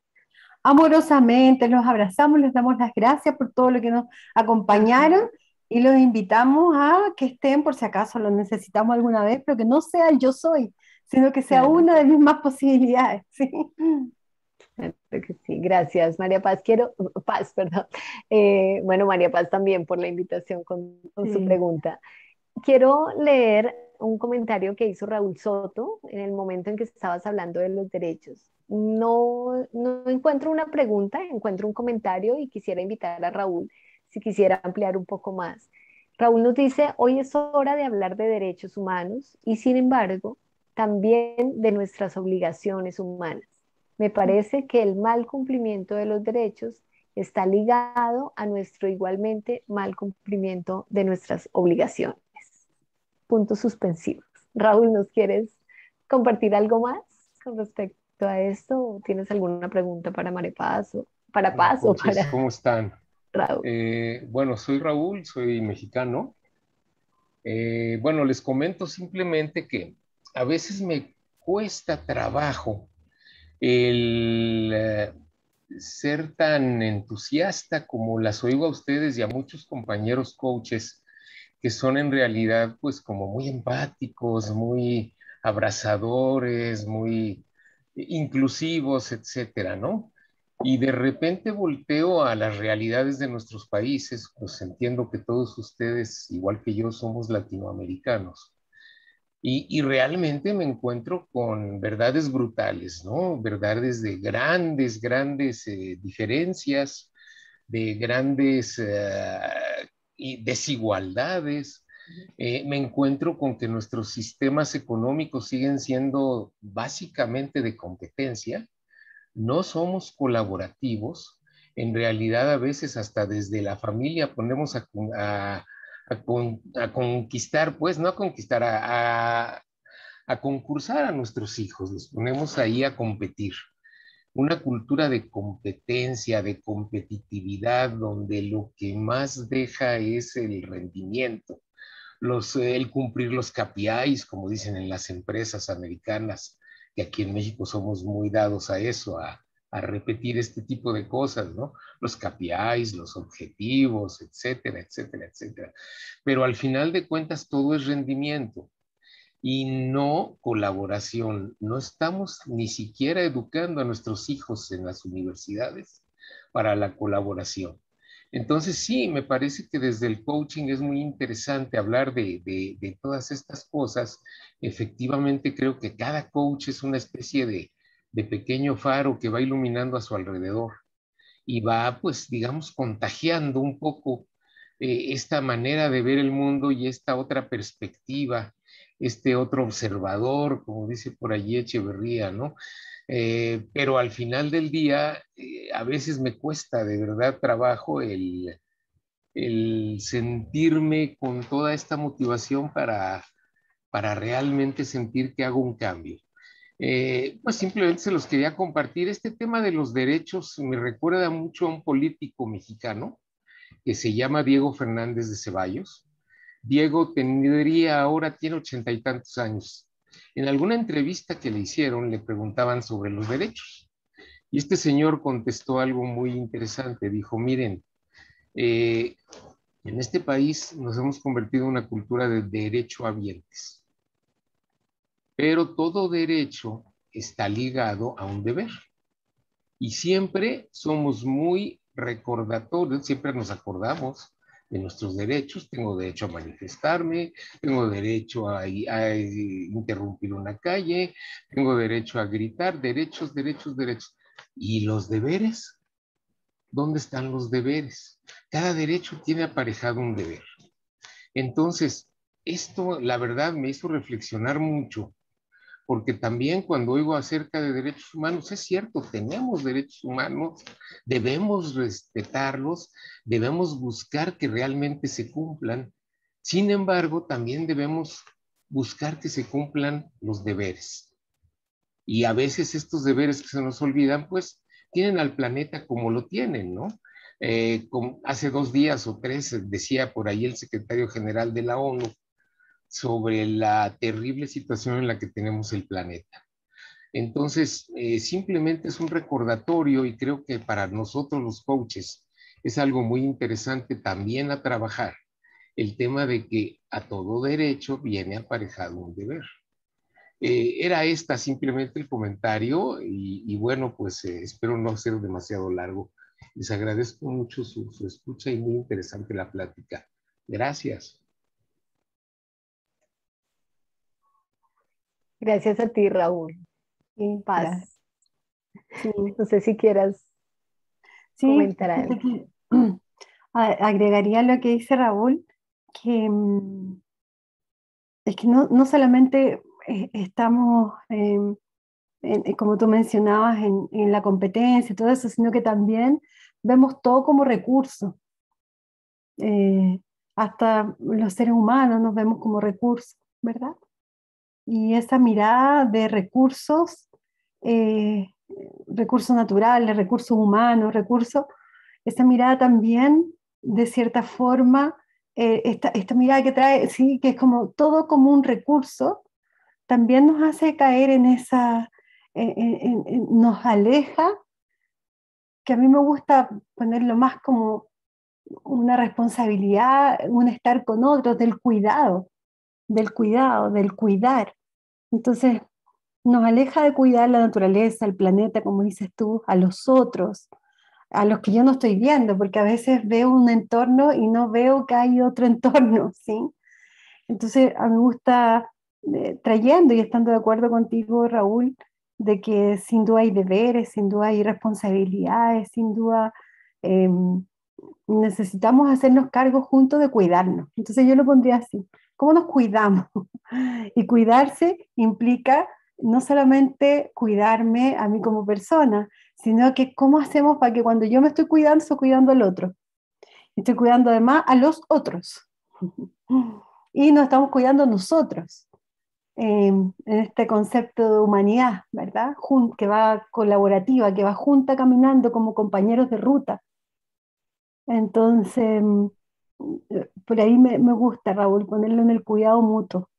Amorosamente los abrazamos, les damos las gracias por todo lo que nos acompañaron y los invitamos a que estén, por si acaso lo necesitamos alguna vez, pero que no sea el yo soy, sino que sea Claro. una de mis más posibilidades. ¿Sí? Claro que sí, gracias María Paz. Paz, perdón. Bueno, María Paz también por la invitación con su Sí. pregunta. Quiero leer un comentario que hizo Raúl Soto en el momento en que estabas hablando de los derechos. No encuentro una pregunta, encuentro un comentario y quisiera invitar a Raúl si quisiera ampliar un poco más. Raúl nos dice, hoy es hora de hablar de derechos humanos y sin embargo también de nuestras obligaciones humanas. Me parece que el mal cumplimiento de los derechos está ligado a nuestro igualmente mal cumplimiento de nuestras obligaciones. Puntos suspensivos. Raúl, ¿nos quieres compartir algo más con respecto a esto? ¿Tienes alguna pregunta para María Paz o para Hola, Paz o coaches, para ¿cómo están? Raúl? Bueno, soy Raúl, soy mexicano. Bueno, les comento simplemente que a veces me cuesta trabajo el ser tan entusiasta como las oigo a ustedes y a muchos compañeros coaches que son en realidad pues como muy empáticos, muy abrazadores, muy inclusivos, etcétera, ¿no? Y de repente volteo a las realidades de nuestros países, pues entiendo que todos ustedes, igual que yo, somos latinoamericanos. Y realmente me encuentro con verdades brutales, ¿no? Verdades de grandes diferencias, de grandes desigualdades. Me encuentro con que nuestros sistemas económicos siguen siendo básicamente de competencia, no somos colaborativos, en realidad a veces hasta desde la familia ponemos a conquistar, pues no a conquistar, a concursar a nuestros hijos, los ponemos ahí a competir. Una cultura de competencia, de competitividad, donde lo que más deja es el rendimiento, el cumplir los KPIs, como dicen en las empresas americanas, que aquí en México somos muy dados a eso, a repetir este tipo de cosas, ¿no? Los KPIs, los objetivos, etcétera, etcétera, etcétera. Pero al final de cuentas todo es rendimiento y no colaboración. No estamos ni siquiera educando a nuestros hijos en las universidades para la colaboración. Entonces, sí, me parece que desde el coaching es muy interesante hablar de todas estas cosas. Efectivamente, creo que cada coach es una especie de pequeño faro que va iluminando a su alrededor y va, pues, digamos, contagiando un poco esta manera de ver el mundo y esta otra perspectiva, este otro observador, como dice por allí Echeverría, ¿no? Pero al final del día, a veces me cuesta de verdad trabajo el sentirme con toda esta motivación para realmente sentir que hago un cambio. Pues simplemente se los quería compartir. Este tema de los derechos me recuerda mucho a un político mexicano que se llama Diego Fernández de Ceballos. Diego tendría ahora, tiene 80 y tantos años. En alguna entrevista que le hicieron le preguntaban sobre los derechos y este señor contestó algo muy interesante. Dijo, miren, en este país nos hemos convertido en una cultura de derechohabientes, pero todo derecho está ligado a un deber. Y siempre somos muy recordatorios, siempre nos acordamos de nuestros derechos. Tengo derecho a manifestarme, tengo derecho a interrumpir una calle, tengo derecho a gritar, derechos, derechos, derechos. ¿Y los deberes? ¿Dónde están los deberes? Cada derecho tiene aparejado un deber. Entonces, esto, la verdad, me hizo reflexionar mucho porque también cuando oigo acerca de derechos humanos, es cierto, tenemos derechos humanos, debemos respetarlos, debemos buscar que realmente se cumplan. Sin embargo, también debemos buscar que se cumplan los deberes. Y a veces estos deberes que se nos olvidan, pues tienen al planeta como lo tienen, ¿no? Como hace 2 días o 3 decía por ahí el secretario general de la ONU, sobre la terrible situación en la que tenemos el planeta. Entonces, simplemente es un recordatorio y creo que para nosotros los coaches es algo muy interesante también a trabajar, el tema de que a todo derecho viene aparejado un deber. Era esta simplemente el comentario y bueno, pues espero no ser demasiado largo. Les agradezco mucho su escucha y muy interesante la plática. Gracias. Gracias a ti, Raúl. Sí, Paz. gracias. Sí, No sé si quieras sí, comentar algo. fíjate que agregaría lo que dice Raúl, que es que no solamente estamos, como tú mencionabas, en la competencia y todo eso, sino que también vemos todo como recurso. Hasta los seres humanos nos vemos como recursos, ¿verdad? Y esa mirada de recursos, recursos naturales, recursos humanos, esa mirada también, de cierta forma, esta mirada que trae, sí, que es como todo como un recurso, también nos hace caer en esa, nos aleja, que a mí me gusta ponerlo más como una responsabilidad, un estar con otros, del cuidado, del cuidar. Entonces, nos aleja de cuidar la naturaleza, el planeta, como dices tú, a los otros, a los que yo no estoy viendo, porque a veces veo un entorno y no veo que hay otro entorno, ¿sí? Entonces, a mí me gusta trayendo y estando de acuerdo contigo, Raúl, de que sin duda hay deberes, sin duda hay responsabilidades, sin duda eh, necesitamos hacernos cargo juntos de cuidarnos. Entonces yo lo pondría así, ¿cómo nos cuidamos? Y cuidarse implica no solamente cuidarme a mí como persona, sino que cómo hacemos para que cuando yo me estoy cuidando, estoy cuidando al otro. Estoy cuidando además a los otros. Y nos estamos cuidando nosotros, en este concepto de humanidad, ¿verdad? Que va colaborativa, que va junta caminando como compañeros de ruta. Entonces, por ahí me gusta, Raúl, ponerlo en el cuidado mutuo,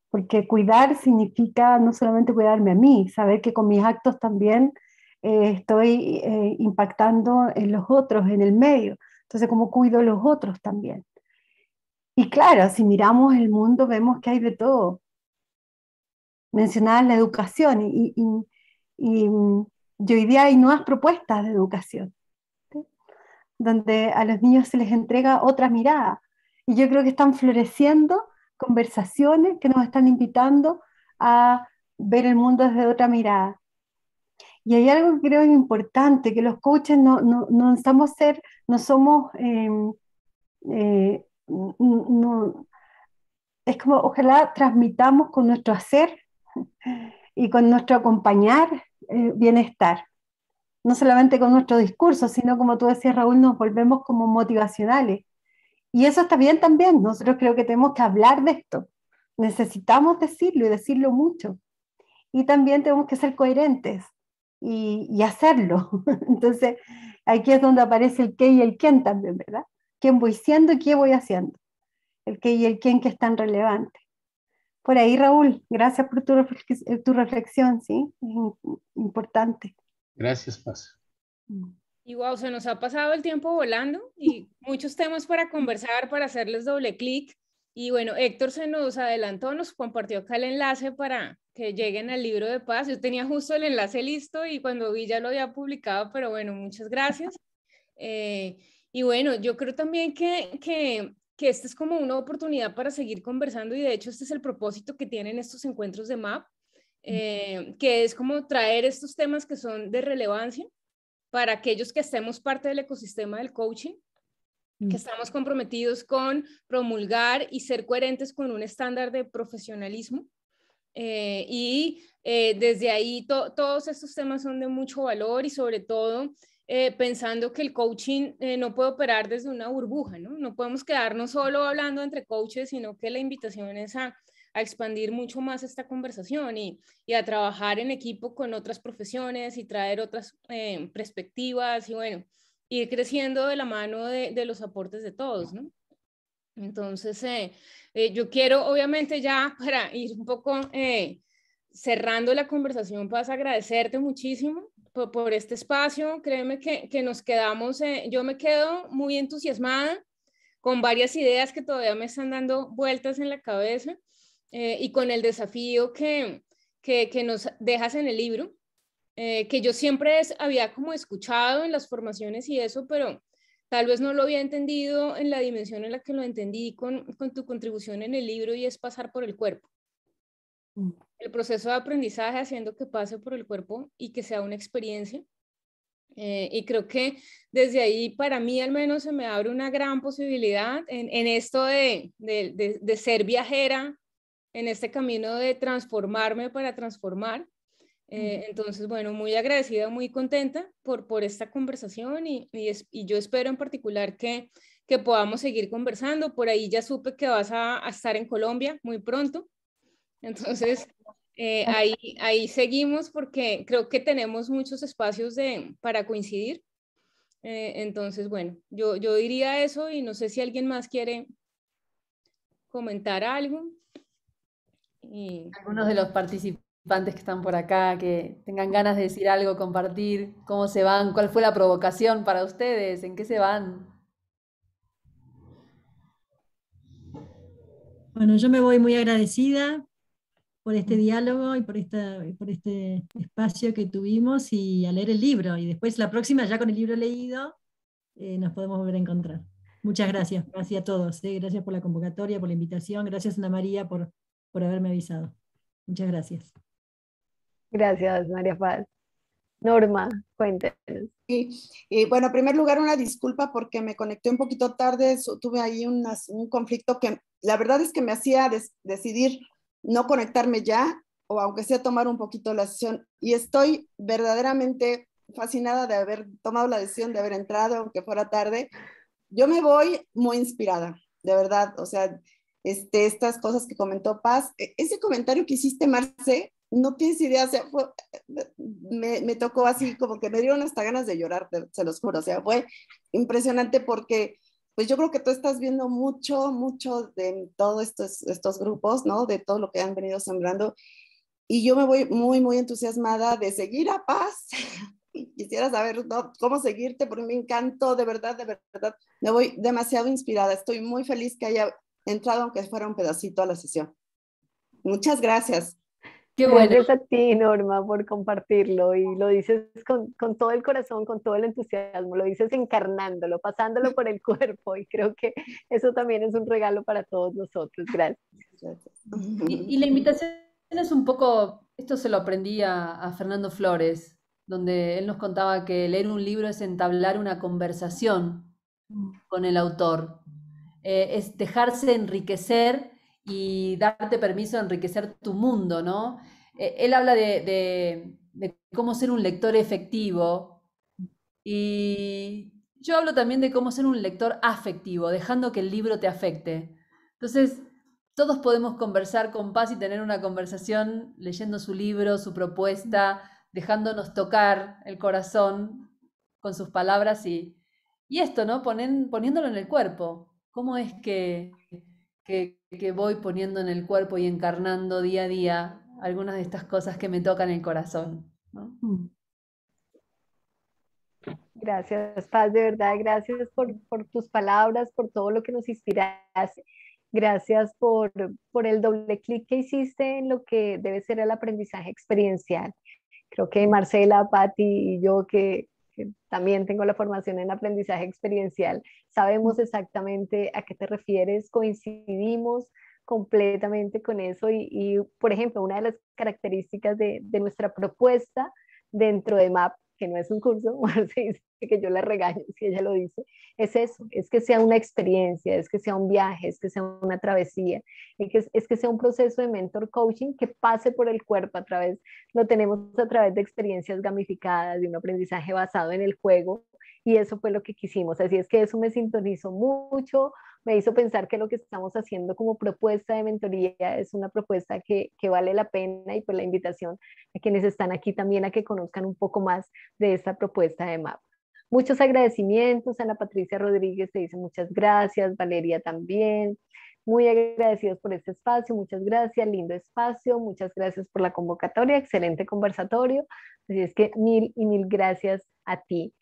porque cuidar significa no solamente cuidarme a mí, saber que con mis actos también estoy impactando en los otros, en el medio. Entonces, ¿cómo cuido a los otros también? Y claro, si miramos el mundo, vemos que hay de todo. Mencionabas la educación y hoy día hay nuevas propuestas de educación, ¿sí? Donde a los niños se les entrega otra mirada. Y yo creo que están floreciendo conversaciones que nos están invitando a ver el mundo desde otra mirada. Y hay algo que creo es importante, que los coaches no estamos no somos, no, es como ojalá transmitamos con nuestro hacer y con nuestro acompañar bienestar. No solamente con nuestro discurso, sino como tú decías, Raúl, nos volvemos como motivacionales. Y eso está bien también. Nosotros creo que tenemos que hablar de esto. Necesitamos decirlo y decirlo mucho. Y también tenemos que ser coherentes y hacerlo. Entonces, aquí es donde aparece el qué y el quién también, ¿verdad? ¿Quién voy siendo y qué voy haciendo? El qué y el quién que es tan relevante. Por ahí, Raúl, gracias por tu reflexión, ¿sí? Es importante. Gracias, Paz. Y wow, se nos ha pasado el tiempo volando y muchos temas para conversar, para hacerles doble clic. Y bueno, Héctor se nos adelantó, nos compartió acá el enlace para que lleguen al libro de Paz. Yo tenía justo el enlace listo y cuando vi ya lo había publicado, pero bueno, muchas gracias. Y bueno, yo creo también que esta es como una oportunidad para seguir conversando y de hecho este es el propósito que tienen estos encuentros de MAP, que es como traer estos temas que son de relevancia para aquellos que estemos parte del ecosistema del coaching, que estamos comprometidos con promulgar y ser coherentes con un estándar de profesionalismo. Desde ahí todos estos temas son de mucho valor y sobre todo pensando que el coaching no puede operar desde una burbuja, ¿no? No podemos quedarnos solo hablando entre coaches, sino que la invitación es a expandir mucho más esta conversación y a trabajar en equipo con otras profesiones y traer otras perspectivas y bueno, ir creciendo de la mano de los aportes de todos, ¿no? Entonces, yo quiero, obviamente, ya para ir un poco cerrando la conversación, Paz, agradecerte muchísimo por este espacio. Créeme que nos quedamos, yo me quedo muy entusiasmada con varias ideas que todavía me están dando vueltas en la cabeza, y con el desafío que nos dejas en el libro, que yo siempre había como escuchado en las formaciones y eso, pero tal vez no lo había entendido en la dimensión en la que lo entendí con tu contribución en el libro, y es pasar por el cuerpo. El proceso de aprendizaje haciendo que pase por el cuerpo y que sea una experiencia. Y creo que desde ahí, para mí al menos, se me abre una gran posibilidad en esto de ser viajera, en este camino de transformarme para transformar. Entonces, bueno, muy agradecida, muy contenta por esta conversación, y yo espero en particular que podamos seguir conversando. Por ahí ya supe que vas a estar en Colombia muy pronto. Entonces, ahí seguimos, porque creo que tenemos muchos espacios para coincidir. Entonces, bueno, yo diría eso, y no sé si alguien más quiere comentar algo. Algunos de los participantes que están por acá, que tengan ganas de decir algo, compartir, cómo se van, cuál fue la provocación para ustedes, en qué se van. Bueno, yo me voy muy agradecida por este diálogo y por este espacio que tuvimos, y a leer el libro. Y después la próxima, ya con el libro leído, nos podemos volver a encontrar. Muchas gracias, gracias a todos. Gracias por la convocatoria, por la invitación. Gracias, Ana María, por haberme avisado. Muchas gracias. Gracias, María Paz. Norma, cuéntenos. Y bueno, en primer lugar, una disculpa porque me conecté un poquito tarde, tuve ahí un conflicto que la verdad es que me hacía decidir no conectarme ya, o aunque sea tomar un poquito la sesión, y estoy verdaderamente fascinada de haber tomado la decisión de haber entrado, aunque fuera tarde. Yo me voy muy inspirada, de verdad, o sea, estas cosas que comentó Paz, ese comentario que hiciste, Marce, no tienes idea, o sea, me tocó así, como que me dieron hasta ganas de llorar, se los juro, o sea, fue impresionante porque, pues yo creo que tú estás viendo mucho de todos estos grupos, ¿no? De todo lo que han venido sembrando, y yo me voy muy entusiasmada de seguir a Paz. Quisiera saber, ¿no?, cómo seguirte, porque me encantó, de verdad, me voy demasiado inspirada, estoy muy feliz que haya entrado, aunque fuera un pedacito a la sesión. Muchas gracias. Qué bueno. Gracias a ti, Norma, por compartirlo, y lo dices con todo el corazón, con todo el entusiasmo, lo dices encarnándolo, pasándolo por el cuerpo, y creo que eso también es un regalo para todos nosotros. Gracias. Y la invitación es un poco, esto se lo aprendí a Fernando Flores, donde él nos contaba que leer un libro es entablar una conversación con el autor, es dejarse enriquecer y darte permiso de enriquecer tu mundo, ¿no? Él habla de cómo ser un lector efectivo, y yo hablo también de cómo ser un lector afectivo, dejando que el libro te afecte. Entonces, todos podemos conversar con Paz y tener una conversación leyendo su libro, su propuesta, dejándonos tocar el corazón con sus palabras, y esto, ¿no? Poniéndolo en el cuerpo. ¿Cómo es que voy poniendo en el cuerpo y encarnando día a día algunas de estas cosas que me tocan el corazón, ¿no? Gracias, Paz, de verdad, gracias por tus palabras, por todo lo que nos inspiraste. Gracias por el doble clic que hiciste en lo que debe ser el aprendizaje experiencial. Creo que Marcela, Patti y yo, que también tengo la formación en aprendizaje experiencial, sabemos exactamente a qué te refieres, coincidimos completamente con eso, y por ejemplo, una de las características de nuestra propuesta dentro de MAP, que no es un curso, Marce dice que yo la regaño si ella lo dice, es eso, es que sea una experiencia, es que sea un viaje, es que sea una travesía, es que sea un proceso de mentor coaching que pase por el cuerpo lo tenemos a través de experiencias gamificadas, de un aprendizaje basado en el juego, y eso fue lo que quisimos. Así es que eso me sintonizó mucho, me hizo pensar que lo que estamos haciendo como propuesta de mentoría es una propuesta que vale la pena, y pues la invitación a quienes están aquí también a que conozcan un poco más de esta propuesta de MAP. Muchos agradecimientos. Ana Patricia Rodríguez te dice muchas gracias, Valeria también. Muy agradecidos por este espacio, muchas gracias, lindo espacio, muchas gracias por la convocatoria, excelente conversatorio. Así es que mil y mil gracias a ti.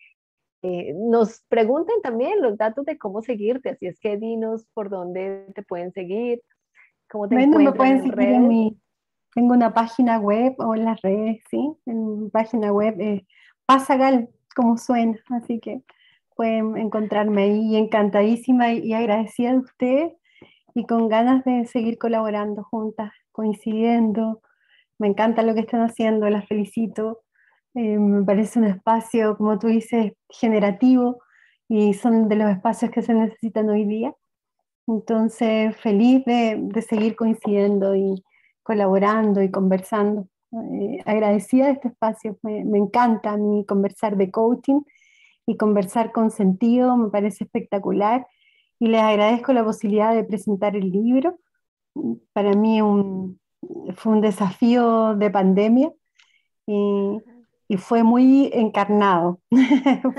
Nos preguntan también los datos de cómo seguirte, así es que dinos por dónde te pueden seguir, cómo te Bueno, me encuentran pueden en seguir en redes. tengo una página web o en las redes, ¿sí? En mi página web Pasagal, como suena, así que pueden encontrarme ahí, y encantadísima y agradecida de ustedes y con ganas de seguir colaborando juntas, coincidiendo. Me encanta lo que están haciendo, las felicito. Me parece un espacio, como tú dices, generativo y son de los espacios que se necesitan hoy día. Entonces, feliz de seguir coincidiendo y colaborando y conversando. Agradecida de este espacio. Me encanta a mí conversar de coaching y conversar con sentido, me parece espectacular. Y les agradezco la posibilidad de presentar el libro. Para mí fue un desafío de pandemia y, y fue muy encarnado,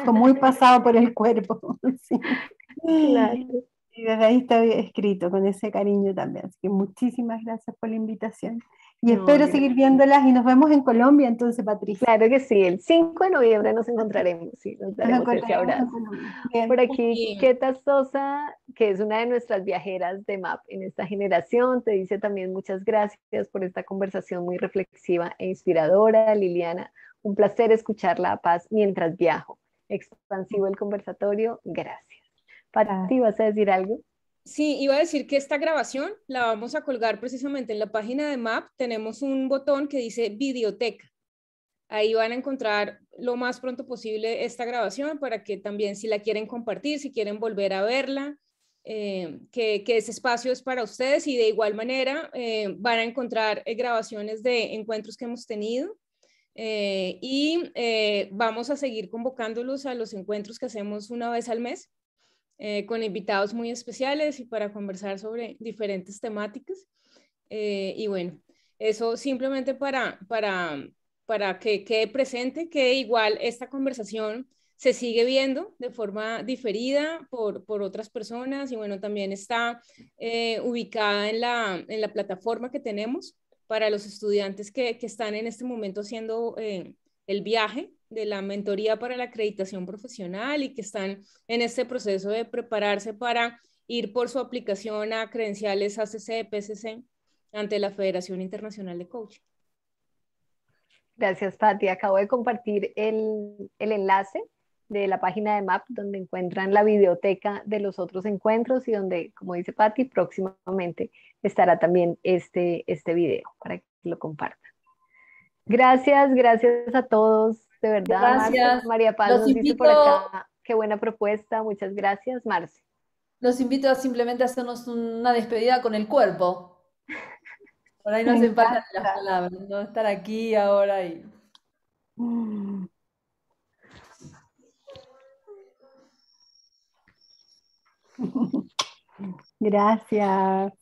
fue muy pasado por el cuerpo. Sí. Claro. Y desde ahí está escrito con ese cariño también. Así que muchísimas gracias por la invitación. Y No, espero seguir viéndolas y nos vemos en Colombia entonces, Patricia. claro que sí, el 5 de noviembre nos encontraremos, sí, nos Nos daremos ese encontraremos en abrazo. Colombia. Bien. Por aquí, Y Keta Sosa, que es una de nuestras viajeras de MAP en esta generación, te dice también muchas gracias por esta conversación muy reflexiva e inspiradora. Liliana, un placer escuchar La Paz mientras viajo. Expansivo el conversatorio, gracias. Pati, ¿vas a decir algo? sí, iba a decir que esta grabación la vamos a colgar precisamente en la página de MAP. Tenemos un botón que dice videoteca. Ahí van a encontrar lo más pronto posible esta grabación para que también si la quieren compartir, si quieren volver a verla, que ese espacio es para ustedes y de igual manera van a encontrar grabaciones de encuentros que hemos tenido vamos a seguir convocándolos a los encuentros que hacemos una vez al mes con invitados muy especiales y para conversar sobre diferentes temáticas. Y bueno, eso simplemente para que quede presente que igual esta conversación se sigue viendo de forma diferida por otras personas y bueno, también está ubicada en la plataforma que tenemos para los estudiantes que están en este momento haciendo el viaje de la mentoría para la acreditación profesional y que están en este proceso de prepararse para ir por su aplicación a credenciales ACC, PCC ante la Federación Internacional de Coaching. Gracias, Pati. Acabo de compartir el enlace de la página de MAP donde encuentran la videoteca de los otros encuentros y donde, como dice Pati, próximamente estará también este video para que lo compartan. Gracias, gracias a todos, de verdad. Gracias. María Paz Los nos dice por invito, acá, qué buena propuesta, muchas gracias, Marce. los invito a simplemente hacernos una despedida con el cuerpo. Por ahí no Me hacen falta ni las encanta. palabras, ¿no? Estar aquí ahora y... Mm. Gracias.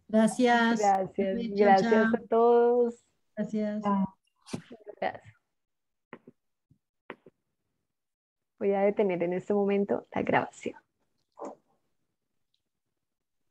Gracias. Gracias, Chao, gracias chao. a todos. Gracias. Gracias. Voy a detener en este momento la grabación.